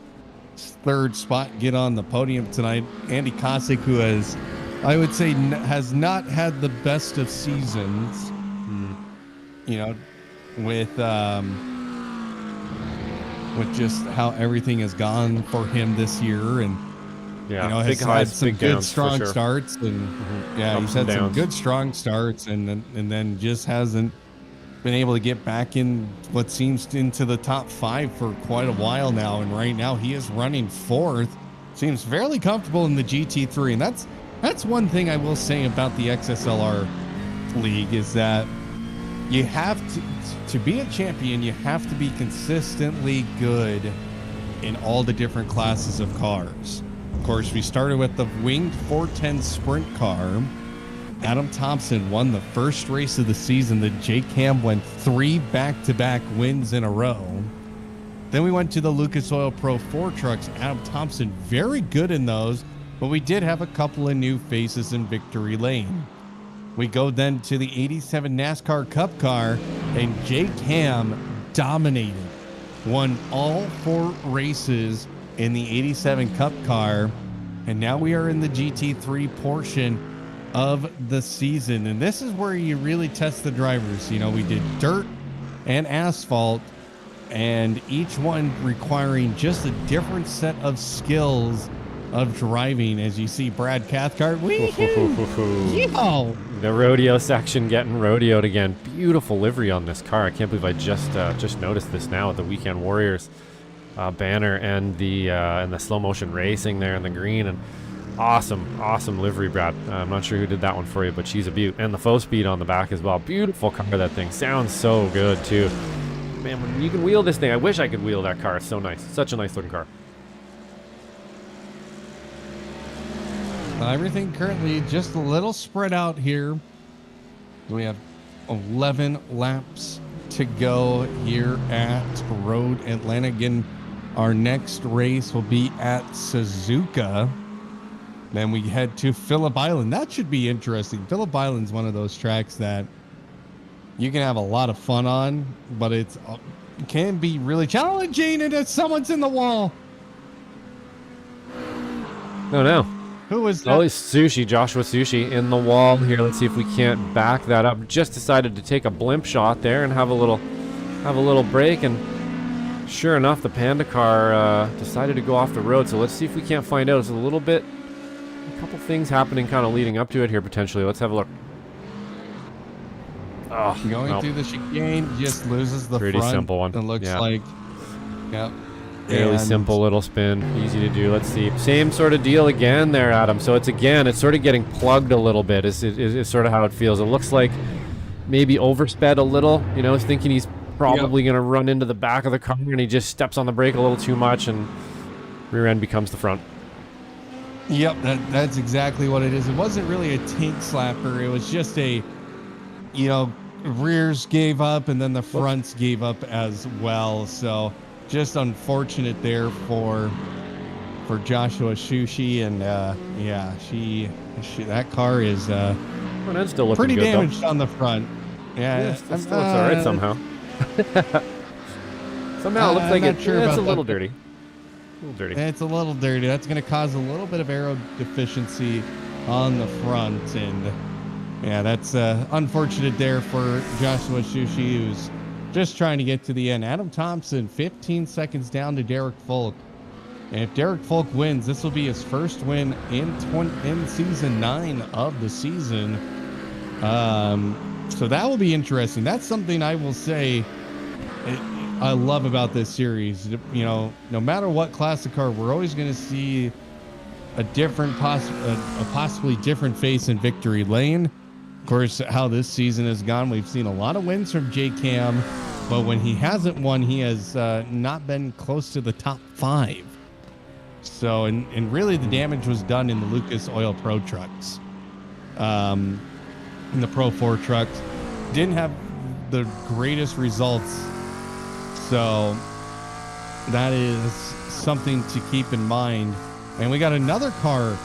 third spot, get on the podium tonight. Andy Kosick, who has, I would say, has not had the best of seasons. You know, with just how everything has gone for him this year, and yeah, you know, big has highs, had some big good downs, strong for sure. starts, and yeah, Ups he's and had some downs. good strong starts, and then just hasn't been able to get back in what seems into the top 5 for quite a while now. And right now he is running 4th, seems fairly comfortable in the GT3, and that's one thing I will say about the XSLR league, is that you have to be a champion, you have to be consistently good in all the different classes of cars. Of course, we started with the winged 410 sprint car. Adam Thomsen won the first race of the season. The Jake Ham went 3 back-to-back wins in a row. Then we went to the Lucas Oil Pro 4 trucks. Adam Thomsen, very good in those, but we did have a couple of new faces in victory lane. We go then to the 87 NASCAR Cup car, and Jake Ham dominated, won all 4 races in the 87 Cup car, and now we are in the GT3 portion of the season. And this is where you really test the drivers. You know, we did dirt and asphalt, and each one requiring just a different set of skills of driving. As you see Brad Cathcart, the rodeo section getting rodeoed again. Beautiful livery on this car. I can't believe I just noticed this now with the Weekend Warriors banner and the slow motion racing there in the green. And awesome livery, Brad. I'm not sure who did that one for you, but she's a beaut. And the faux speed on the back as well. Beautiful car. That thing sounds so good too. Man, when you can wheel this thing, I wish I could wheel that car. It's so nice. Such a nice looking car. Everything currently just a little spread out here. We have 11 laps to go here at Road Atlanta. Again, our next race will be at Suzuka. Then we head to Phillip Island. That should be interesting. Phillip Island's one of those tracks that you can have a lot of fun on, but it can be really challenging, and someone's in the wall. Oh no. Who was that? Oh, it's Sushi, Joshua Sushi in the wall here. Let's see if we can't back that up. Just decided to take a blimp shot there and have a little break, and sure enough, the Panda car decided to go off the road. So let's see if we can't find out. It's a couple things happening kind of leading up to it here potentially. Let's have a look. Oh, Going nope. through the chicane, just loses the Pretty front. simple one. It looks Yeah. like, yep. Fairly And simple little spin, easy to do. Let's see. Same sort of deal again there, Adam. So it's sort of getting plugged a little bit. Is sort of how it feels. It looks like maybe oversped a little. You know, thinking he's probably going to run into the back of the car, and he just steps on the brake a little too much, and rear end becomes the front. Yep, that's exactly what it is. It wasn't really a tank slapper. It was just rears gave up, and then the fronts gave up as well. So just unfortunate there for Joshua Sushi, and she that car is Front end's still looking pretty good, damaged though. on the front. Yeah, Still looks all right somehow. Somehow it looks like it's a little dirty. It's a little dirty. That's going to cause a little bit of aero deficiency on the front, and yeah, that's unfortunate there for Joshua Sushi, who's just trying to get to the end. Adam Thomsen, 15 seconds down to Derek Folk. And if Derek Folk wins, this will be his first win in season 9 of the season. So that will be interesting. That's something I will say I love about this series. You know, no matter what classic car, we're always going to see a different, a possibly different face in victory lane. Of course, how this season has gone, we've seen a lot of wins from J-Cam, but when he hasn't won, he has not been close to the top 5. So, and really the damage was done in the Lucas Oil Pro trucks. In the Pro 4 trucks, didn't have the greatest results. So that is something to keep in mind. And we got another car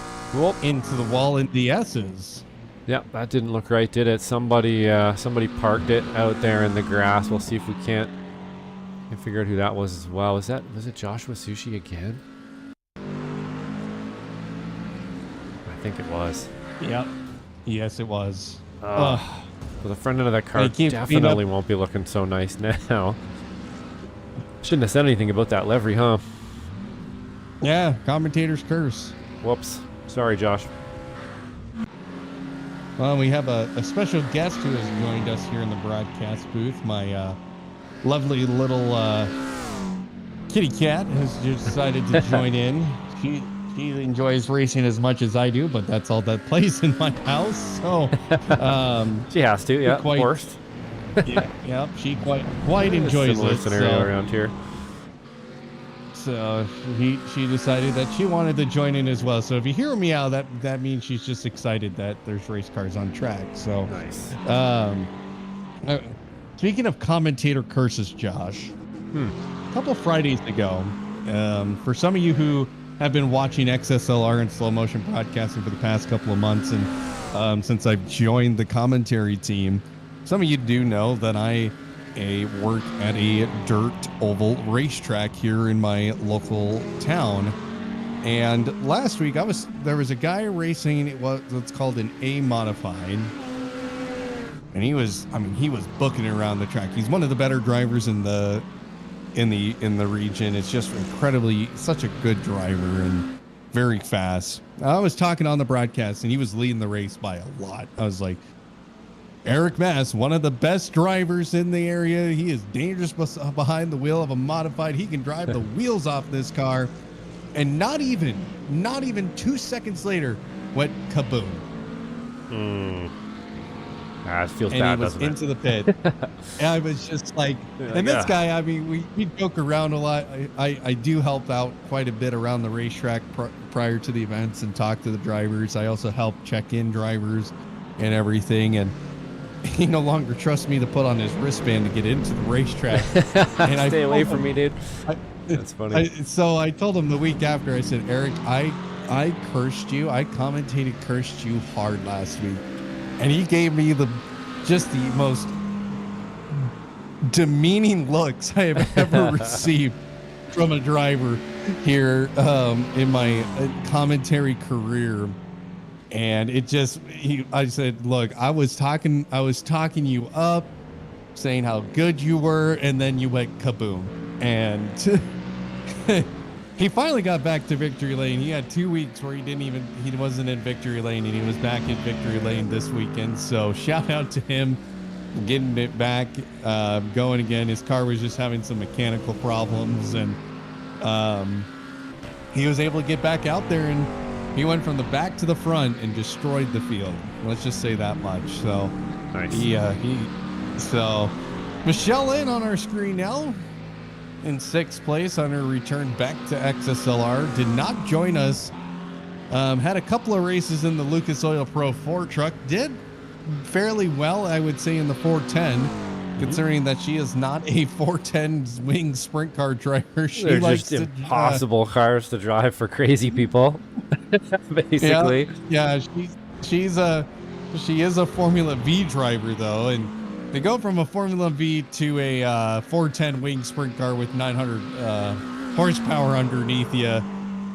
into the wall in DS's. Yeah, that didn't look right, did it? Somebody parked it out there in the grass. We'll see if we can't figure out who that was as well. Was it Joshua Sushi again? I think it was. Yep. Yes, it was. Well, the front end of that car definitely won't be looking so nice now. Shouldn't have said anything about that livery, huh? Yeah, commentator's curse. Whoops. Sorry, Josh. Well, we have a special guest who has joined us here in the broadcast booth. My lovely little kitty cat has just decided to join in. She enjoys racing as much as I do, but that's all that plays in my house. So she has to, yeah, of course. Yeah, she quite enjoys similar it. Scenario around here. So she decided that she wanted to join in as well. So if you hear me out, that means she's just excited that there's race cars on track. So nice. Speaking of commentator curses, Josh, a couple Fridays ago, for some of you who have been watching XSLR and slow motion broadcasting for the past couple of months, and since I've joined the commentary team, some of you do know that I work at a dirt oval racetrack here in my local town. And last week there was a guy racing what's called an A modified, and he was booking it around the track. He's one of the better drivers in the region. It's just such a good driver and very fast. I was talking on the broadcast and he was leading the race by a lot. I was like, Eric Mass, one of the best drivers in the area. He is dangerous behind the wheel of a modified. He can drive the wheels off this car. And not even 2 seconds later went kaboom. It feels and bad, he was doesn't into the pit. And I was just like, and this guy, I mean, we joke around a lot. I do help out quite a bit around the racetrack prior to the events and talk to the drivers. I also help check in drivers and everything. And he no longer trusts me to put on his wristband to get into the racetrack. And Stay away from me, dude. That's funny. So I told him the week after, I said, Eric, I cursed you. I cursed you hard last week. And he gave me the most demeaning looks I have ever received from a driver here in my commentary career. And I said, look, I was talking you up, saying how good you were, and then you went kaboom. And he finally got back to victory lane. He had 2 weeks where he wasn't in victory lane, and he was back in victory lane this weekend. So shout out to him getting it back going again. His car was just having some mechanical problems, and he was able to get back out there, and he went from the back to the front and destroyed the field. Let's just say that much. So nice. So Michelle Lynn on our screen now in 6th place on her return back to XSLR. Did not join us. Had a couple of races in the Lucas Oil Pro 4 truck. Did fairly well, I would say, in the 410, considering that she is not a 410 wing sprint car driver. They're just impossible cars to drive for crazy people, basically. Yeah, she is a Formula V driver, though, and they go from a Formula V to a 410 wing sprint car with 900 horsepower underneath you.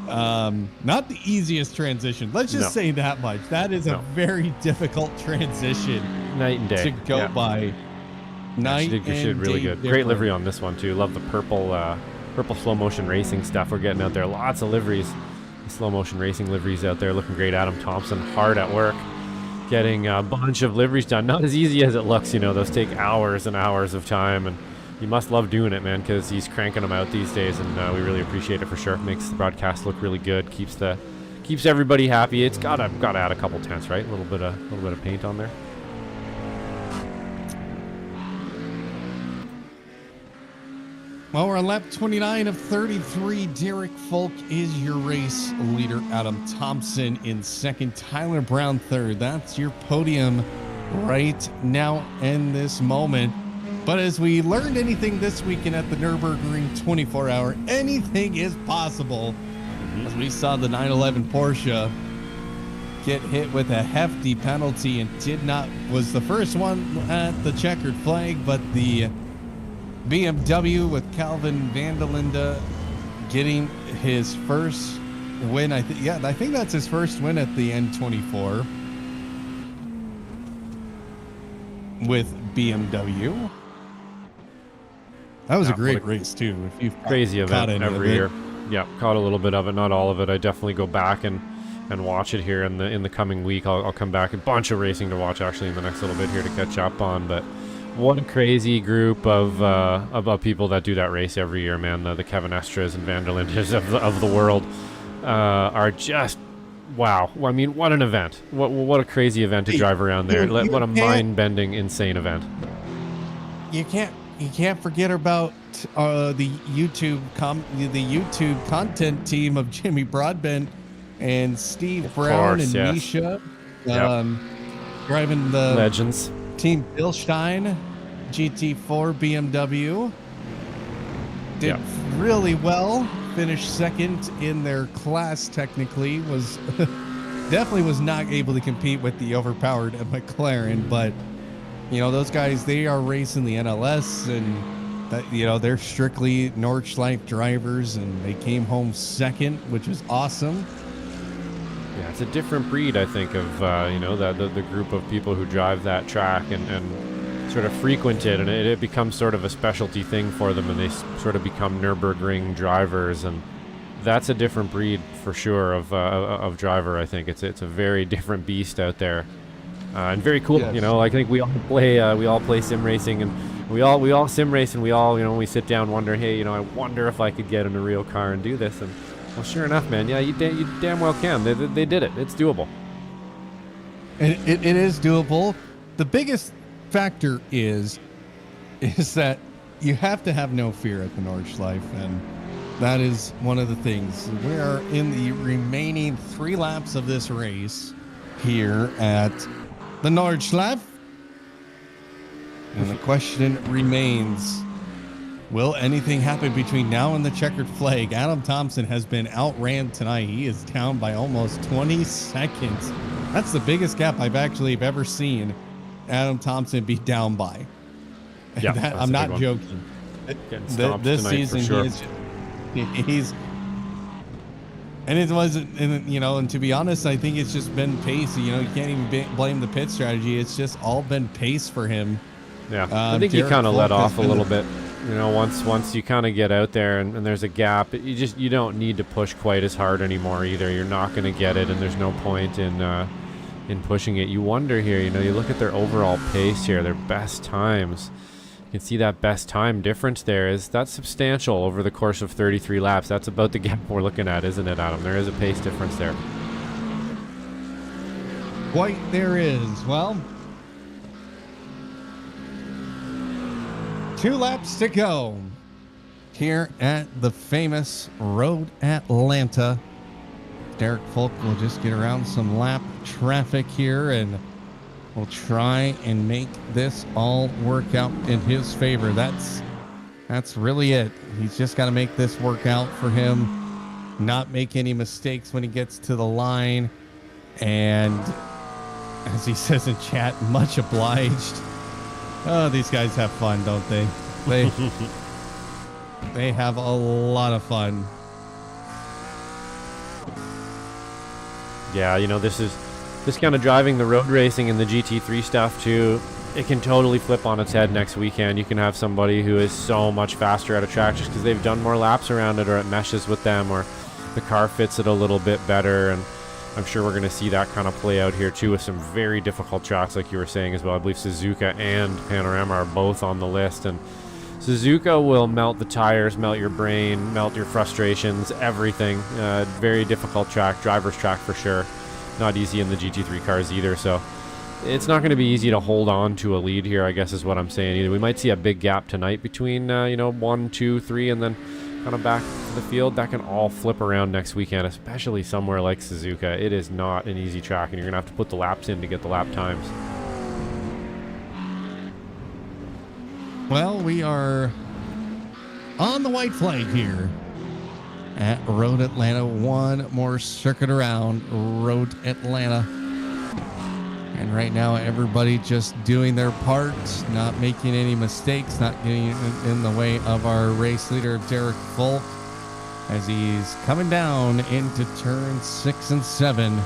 Not the easiest transition. Let's just say that much. That is a very difficult transition night and day to go by. Night She did really good. Great different. livery on this one too. Love the purple slow motion racing stuff we're getting out there. Lots of liveries, slow motion racing liveries out there, looking great. Adam Thomsen hard at work, getting a bunch of liveries done. Not as easy as it looks, you know. Those take hours and hours of time, and you must love doing it, man, because he's cranking them out these days, and we really appreciate it for sure. Makes the broadcast look really good. Keeps everybody happy. It's gotta add a couple tenths, right? A little bit of paint on there. Well, we're on lap 29 of 33. Derek Folk is your race leader. Adam Thomsen in second. Tyler Brown third. That's your podium right now in this moment. But as we learned anything this weekend at the Nürburgring 24-hour, anything is possible. As we saw the 911 Porsche get hit with a hefty penalty and was the first one at the checkered flag, but the BMW with Calvin Vanderlinde getting his first win. I think that's his first win at the N24 with BMW. That was a great race too. If you've crazy event every year. Yeah, caught a little bit of it, not all of it. I definitely go back and watch it here in the coming week. I'll come back, a bunch of racing to watch actually in the next little bit here to catch up on. But what a crazy group of people that do that race every year, man. The Kevin Estras and Vanderlindes of the world are just wow. I mean, what an event! What a crazy event to drive around there. What a mind-bending, insane event. You can't forget about the YouTube content team of Jimmy Broadbent and Steve Brown and yes. Misha driving the legends. Team Bilstein GT4 BMW did really well. Finished second in their class. Technically, was definitely was not able to compete with the overpowered McLaren, but you know those guys, they are racing the NLS, and that, you know, they're strictly Nordschleife drivers, and they came home second, which is awesome. Yeah, it's a different breed, I think, of you know, the group of people who drive that track and sort of frequent it, and it becomes sort of a specialty thing for them, and they sort of become Nürburgring drivers, and that's a different breed for sure of driver. I think it's a very different beast out there, and very cool. Yes. You know, I think we all play sim racing, and we all sim race, and we all, you know, when we sit down wonder, hey, you know, I wonder if I could get in a real car and do this, and well, sure enough, man, yeah, you damn well can. They did it. It's doable. And it is doable. The biggest factor is that you have to have no fear at the Nordschleife, and that is one of the things. We are in the remaining 3 laps of this race here at the Nordschleife, and the question remains, will anything happen between now and the checkered flag? Adam Thomsen has been outran tonight. He is down by almost 20 seconds. That's the biggest gap I've actually ever seen Adam Thomsen be down by. Yeah, I'm not joking. This season, sure. he's and it wasn't, and you know, and to be honest, I think it's just been pace. You know, you can't even blame the pit strategy. It's just all been pace for him. Yeah, I think he kind of let off a little bit. You know, once you kind of get out there and there's a gap, you don't need to push quite as hard anymore either. You're not going to get it, and there's no point in pushing it. You wonder here, you know, you look at their overall pace here, their best times. You can see that best time difference there that's substantial over the course of 33 laps. That's about the gap we're looking at, isn't it, Adam? There is a pace difference there. Quite there is. Well, 2 laps to go here at the famous Road Atlanta. Derek Folk will just get around some lap traffic here, and we'll try and make this all work out in his favor. That's really it. He's just got to make this work out for him, not make any mistakes when he gets to the line, and as he says in chat, much obliged. Oh, these guys have fun, don't they? They have a lot of fun. Yeah, you know, this kind of driving the road racing and the GT3 stuff too. it can totally flip on its head next weekend. You can have somebody who is so much faster at a track just because they've done more laps around it, or it meshes with them, or the car fits it a little bit better. And I'm sure we're going to see that kind of play out here too with some very difficult tracks like you were saying as well. I believe Suzuka and Panorama are both on the list, and Suzuka will melt the tires, melt your brain, melt your frustrations, everything. Very difficult track, driver's track for sure. Not easy in the GT3 cars either, so it's not going to be easy to hold on to a lead here, I guess is what I'm saying either. We might see a big gap tonight between, 1, 2, 3, and then kind of back to the field. That can all flip around next weekend, especially somewhere like Suzuka. It is not an easy track, and you're going to have to put the laps in to get the lap times. Well, we are on the white flag here at Road Atlanta. One more circuit around Road Atlanta. And right now, everybody just doing their part, not making any mistakes, not getting in the way of our race leader, Derek Volk, as he's coming down into turn 6 and 7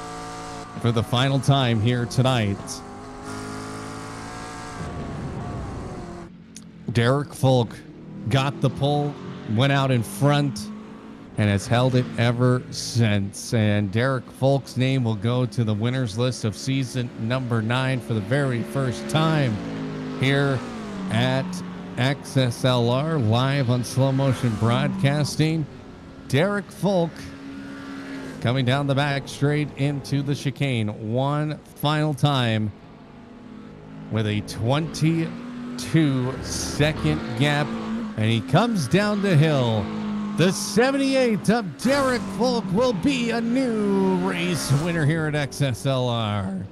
for the final time here tonight. Derek Volk got the pole, went out in front, and has held it ever since. And Derek Volk's name will go to the winners list of season number 9 for the very first time here at XSLR, live on slow motion broadcasting. Derek Volk coming down the back straight into the chicane one final time with a 22-second gap, and he comes down the hill. The 78 of Derek Volk will be a new race winner here at XSLR.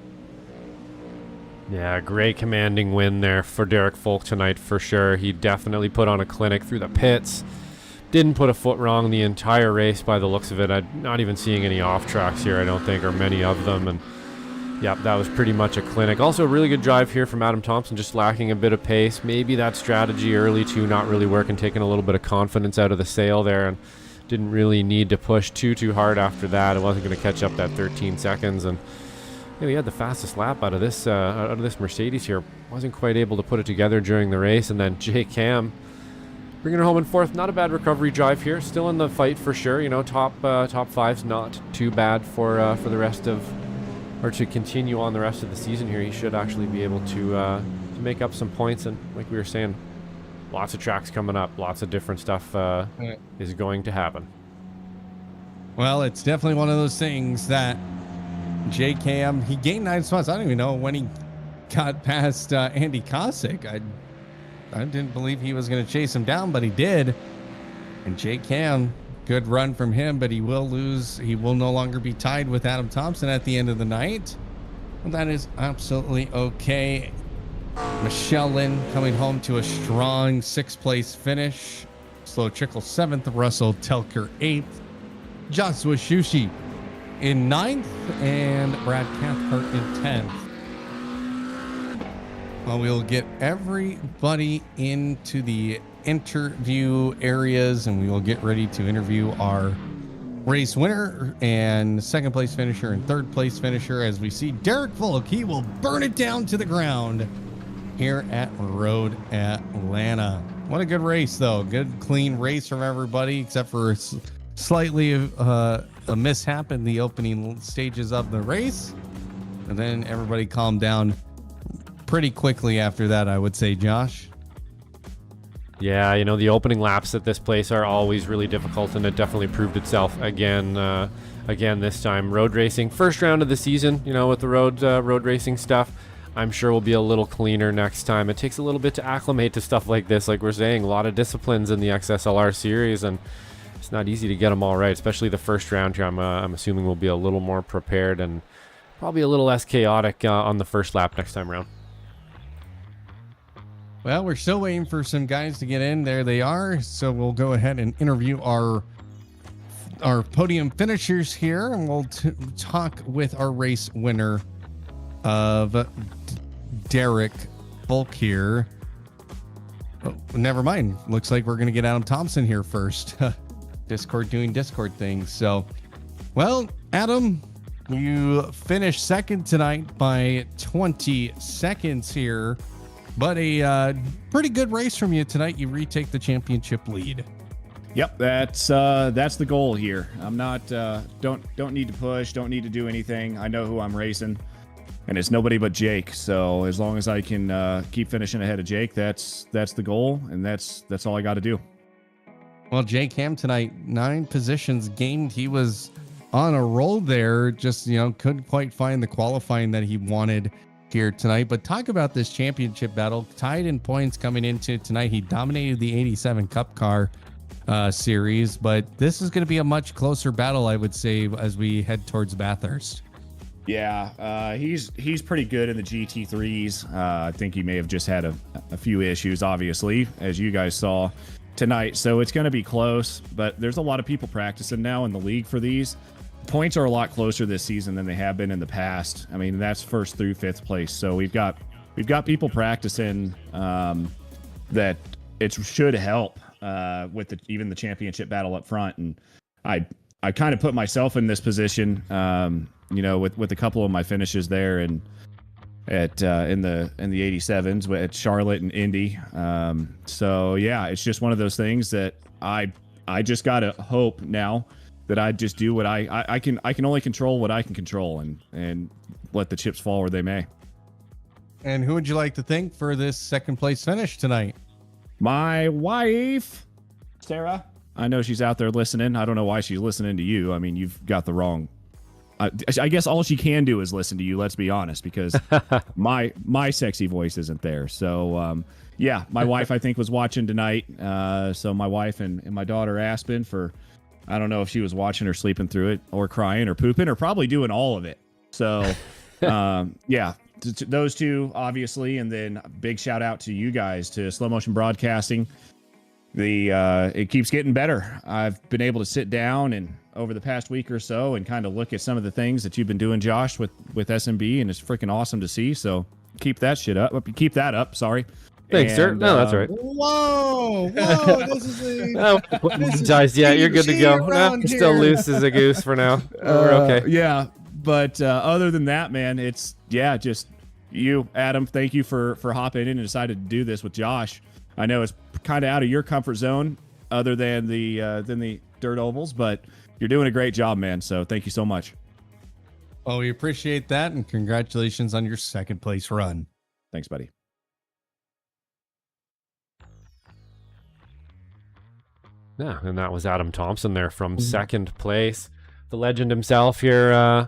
Yeah, great commanding win there for Derek Volk tonight for sure. He definitely put on a clinic through the pits. Didn't put a foot wrong the entire race by the looks of it. I'm not even seeing any off tracks here, I don't think, or many of them. And yep, that was pretty much a clinic. Also, a really good drive here from Adam Thomsen, just lacking a bit of pace. Maybe that strategy early to not really working, taking a little bit of confidence out of the sail there, and didn't really need to push too hard after that. It wasn't going to catch up that 13 seconds, and he had the fastest lap out of this Mercedes here. Wasn't quite able to put it together during the race, and then J Cam bringing her home in fourth. Not a bad recovery drive here. Still in the fight for sure. Top five's not too bad for the rest of, or to continue on the rest of the season here. He should actually be able to make up some points. And like we were saying, lots of tracks coming up. Lots of different stuff is going to happen. Well, it's definitely one of those things that J Cam, he gained 9 spots. I don't even know when he got past Andy Kosick. I didn't believe he was going to chase him down, but he did. And J Cam, good run from him, but he will lose. He will no longer be tied with Adam Thomsen at the end of the night. And that is absolutely okay. Michelle Lynn coming home to a strong 6th place finish. Slow Trickle 7th. Russell Telker 8th. Joshua Shushi in 9th. And Brad Cathcart in 10th. Well, we'll get everybody into the interview areas, and we will get ready to interview our race winner and 2nd place finisher and 3rd place finisher as we see Derek Volk. He will burn it down to the ground here at Road Atlanta. What a good race, though. Good, clean race from everybody, except for slightly a mishap in the opening stages of the race. And then everybody calmed down pretty quickly after that, I would say, Josh. Yeah, the opening laps at this place are always really difficult, and it definitely proved itself again this time. Road racing, first round of the season, with the road racing stuff. I'm sure we'll be a little cleaner next time. It takes a little bit to acclimate to stuff like this. Like we're saying, a lot of disciplines in the XSLR series, and it's not easy to get them all right, especially the first round here. I'm assuming we'll be a little more prepared and probably a little less chaotic on the first lap next time around. Well, we're still waiting for some guys to get in. There they are. So we'll go ahead and interview our podium finishers here, and we'll talk with our race winner of Derek Volk here. Oh, never mind. Looks like we're going to get Adam Thomsen here first. Discord doing Discord things. So, well, Adam, you finished 2nd tonight by 20 seconds here but a pretty good race from you tonight. You retake the championship lead. Yep, that's the goal here. I'm not don't need to push, don't need to do anything. I know who I'm racing, and it's nobody but Jake. So as long as I can keep finishing ahead of Jake, that's the goal, and that's all I got to do. Well, Jake Ham tonight, 9 positions gained. He was on a roll there, just couldn't quite find the qualifying that he wanted here tonight. But talk about this championship battle, tied in points coming into tonight. He dominated the 87 Cup car series, but this is going to be a much closer battle, I would say, as we head towards Bathurst. Yeah, he's pretty good in the GT3s. I think he may have just had a few issues, obviously, as you guys saw tonight. So it's going to be close, but there's a lot of people practicing now in the league for these. Points are a lot closer this season than they have been in the past. I mean, that's 1st through 5th place. So we've got people practicing that it should help with even the championship battle up front. And I kind of put myself in this position, with a couple of my finishes there and in the 87s at Charlotte and Indy. So yeah, it's just one of those things that I just gotta hope now that I just do what I can only control what I can control and let the chips fall where they may. And who would you like to thank for this 2nd place finish tonight? My wife, Sarah. I know she's out there listening. I don't know why she's listening to you. I mean, you've got the wrong. I guess all she can do is listen to you. Let's be honest, because my sexy voice isn't there. So yeah, my wife I think was watching tonight. So my wife and my daughter Aspen for. I don't know if she was watching or sleeping through it or crying or pooping or probably doing all of it. So, yeah, those two, obviously. And then big shout out to you guys, to Slow Motion Broadcasting. It keeps getting better. I've been able to sit down and over the past week or so and kind of look at some of the things that you've been doing, Josh, with SMB. And it's freaking awesome to see. So keep that shit up. Keep that up. Sorry. Thanks, sir. No, that's right. Whoa! This is yeah, you're good to go. No, you're still loose as a goose for now. We're okay. Yeah, but other than that, man, it's just you, Adam. Thank you for hopping in and decided to do this with Josh. I know it's kind of out of your comfort zone, other than the dirt ovals, but you're doing a great job, man. So thank you so much. Oh, we appreciate that, and congratulations on your 2nd place run. Thanks, buddy. Yeah, and that was Adam Thomsen there from 2nd place. The legend himself here. I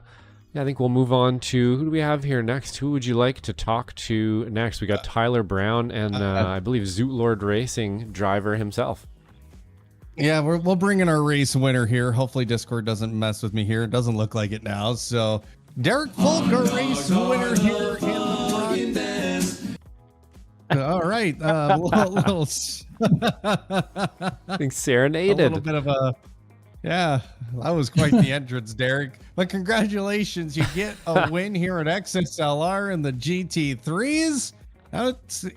think we'll move on to, who do we have here next? Who would you like to talk to next? We got Tyler Brown and I believe Zoot Lord Racing driver himself. Yeah, we'll bring in our race winner here. Hopefully Discord doesn't mess with me here. It doesn't look like it now. So Derek Folk, our race winner here in the front. All right. Little I think serenaded. A little bit of a, yeah, that was quite the entrance, Derek. But congratulations, you get a win here at XSLR in the GT3s.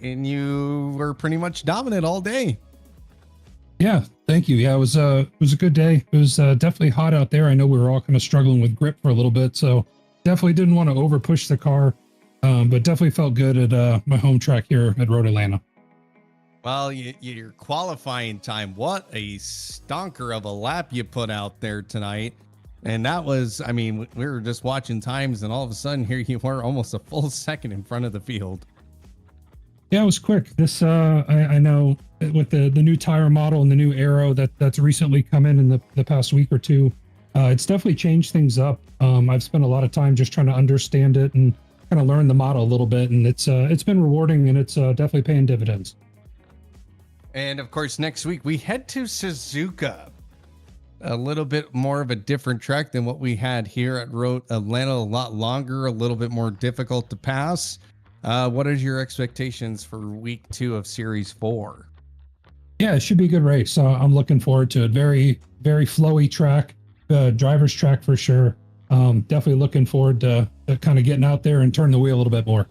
And you were pretty much dominant all day. Yeah, thank you. Yeah, it was a good day. It was definitely hot out there. I know we were all kind of struggling with grip for a little bit, so definitely didn't want to over push the car. But definitely felt good at my home track here at Road Atlanta. Well, your qualifying time, what a stonker of a lap you put out there tonight. And that was, I mean, we were just watching times and all of a sudden here you were almost a full second in front of the field. Yeah, it was quick. This, I know with the new tire model and the new aero that's recently come in the past week or two, it's definitely changed things up. I've spent a lot of time just trying to understand it and kind of learn the model a little bit, and it's been rewarding, and it's definitely paying dividends. And of course, next week we head to Suzuka, a little bit more of a different track than what we had here at Road Atlanta. A lot longer, a little bit more difficult to pass. What is your expectations for week 2 of Series 4? Yeah, it should be a good race. I'm looking forward to it. Very, very flowy track, driver's track for sure. Definitely looking forward to kind of getting out there and turn the wheel a little bit more.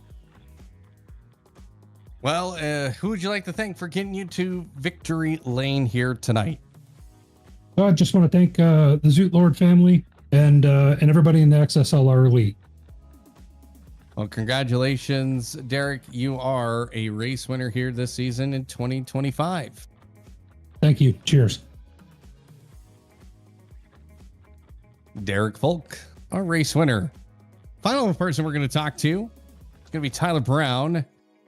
Well, who would you like to thank for getting you to victory lane here tonight? I just want to thank the Zoot Lord family and everybody in the XSLR League. Well, congratulations, Derek. You are a race winner here this season in 2025. Thank you. Cheers. Derek Folk, our race winner. Final person we're going to talk to is going to be Tyler Brown.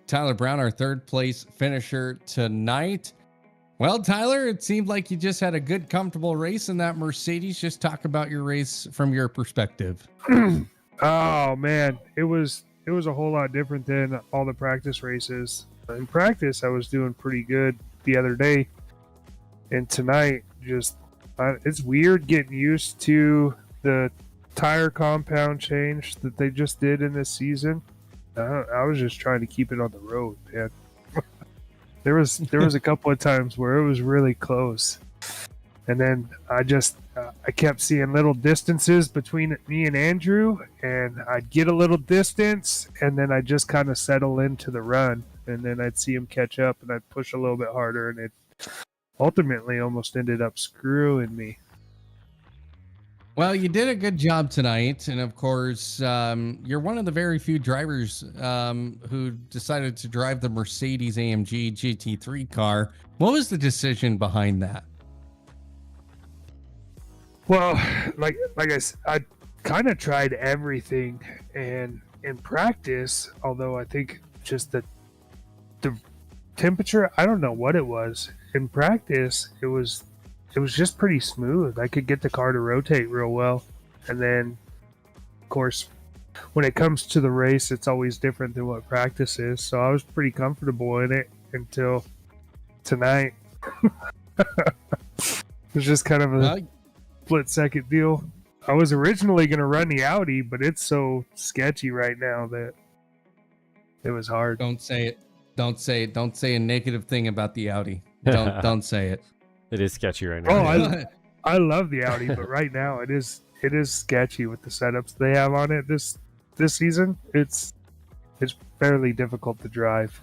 Tyler Brown, our third place finisher tonight. Well, Tyler, it seemed like you just had a good, comfortable race in that Mercedes. Just talk about your race from your perspective. Oh man, it was a whole lot different than all the practice races. In practice, I was doing pretty good the other day, and tonight, it's weird getting used to the tire compound change that they just did in this season. I was just trying to keep it on the road, man. There was a couple of times where it was really close, and then I kept seeing little distances between me and Andrew, and I'd get a little distance, and then I'd just kind of settle into the run, and then I'd see him catch up, and I'd push a little bit harder, and it ultimately almost ended up screwing me. Well, you did a good job tonight. And of course, you're one of the very few drivers who decided to drive the Mercedes AMG GT3 car. What was the decision behind that? Well, like I kind of tried everything, and in practice, although I think just the temperature, I don't know what it was. In practice, it was just pretty smooth. I could get the car to rotate real well. And then, of course, when it comes to the race, it's always different than what practice is. So I was pretty comfortable in it until tonight. It was just kind of a split-second deal. I was originally going to run the Audi, but it's so sketchy right now that it was hard. Don't say it. Don't say it. Don't say a negative thing about the Audi. Don't say it. It is sketchy right now. Oh, I love the Audi, but right now it is sketchy with the setups they have on it this season. It's fairly difficult to drive.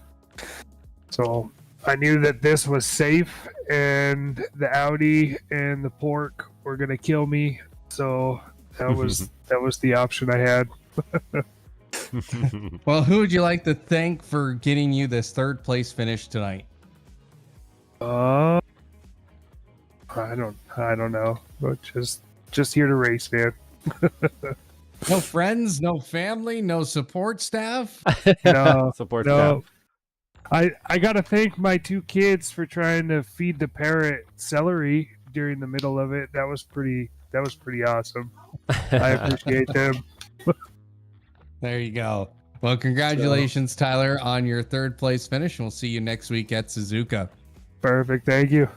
So I knew that this was safe, and the Audi and the Pork were gonna kill me. So that was the option I had. Well, who would you like to thank for getting you this third place finish tonight? I don't know. But just here to race, man. No friends, no family, no support staff. No Support no. staff. I gotta thank my two kids for trying to feed the parrot celery during the middle of it. That was pretty awesome. I appreciate them. There you go. Well, congratulations, Tyler, on your third place finish, and we'll see you next week at Suzuka. Perfect. Thank you.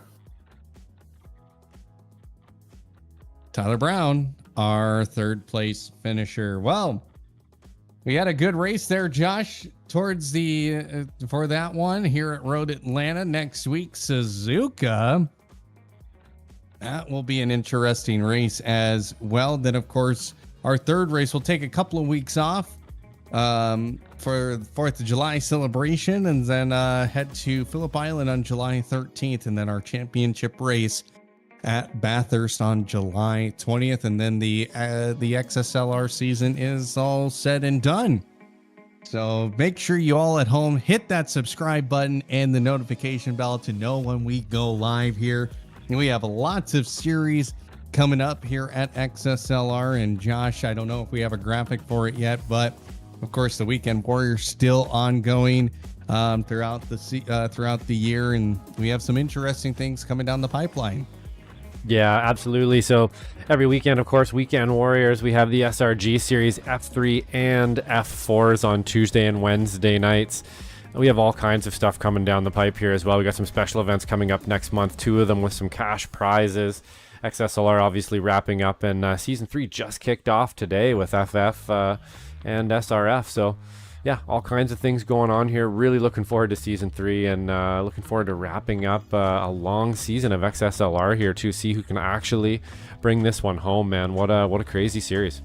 Tyler Brown, our third place finisher. Well, we had a good race there, Josh, towards the for that one here at Road Atlanta. Next week, Suzuka. That will be an interesting race as well. Then, of course, our third race will take a couple of weeks off for 4th of July celebration, and then head to Phillip Island on July 13th, and then our championship race at Bathurst on July 20th, and then the XSLR season is all said and done. So make sure you all at home hit that subscribe button and the notification bell to know when we go live here. And we have lots of series coming up here at XSLR. And Josh, I don't know if we have a graphic for it yet, but of course the Weekend Warrior still ongoing throughout the year, and we have some interesting things coming down the pipeline. Yeah, absolutely. So every weekend, of course, Weekend Warriors, we have the SRG series F3 and F4s on Tuesday and Wednesday nights. We have all kinds of stuff coming down the pipe here as well. We got some special events coming up next month, 2 of them with some cash prizes. XSLR obviously wrapping up, and season 3 just kicked off today with FF and SRF. So yeah, all kinds of things going on here. Really looking forward to season 3, and looking forward to wrapping up a long season of XSLR here to see who can actually bring this one home, man. What a crazy series.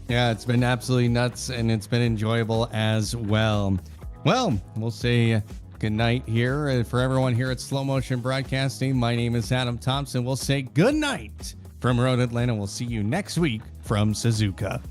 Yeah, it's been absolutely nuts, and it's been enjoyable as well. Well, we'll say good night here for everyone here at Slow Motion Broadcasting. My name is Adam Thomsen. We'll say good night from Road Atlanta. We'll see you next week from Suzuka.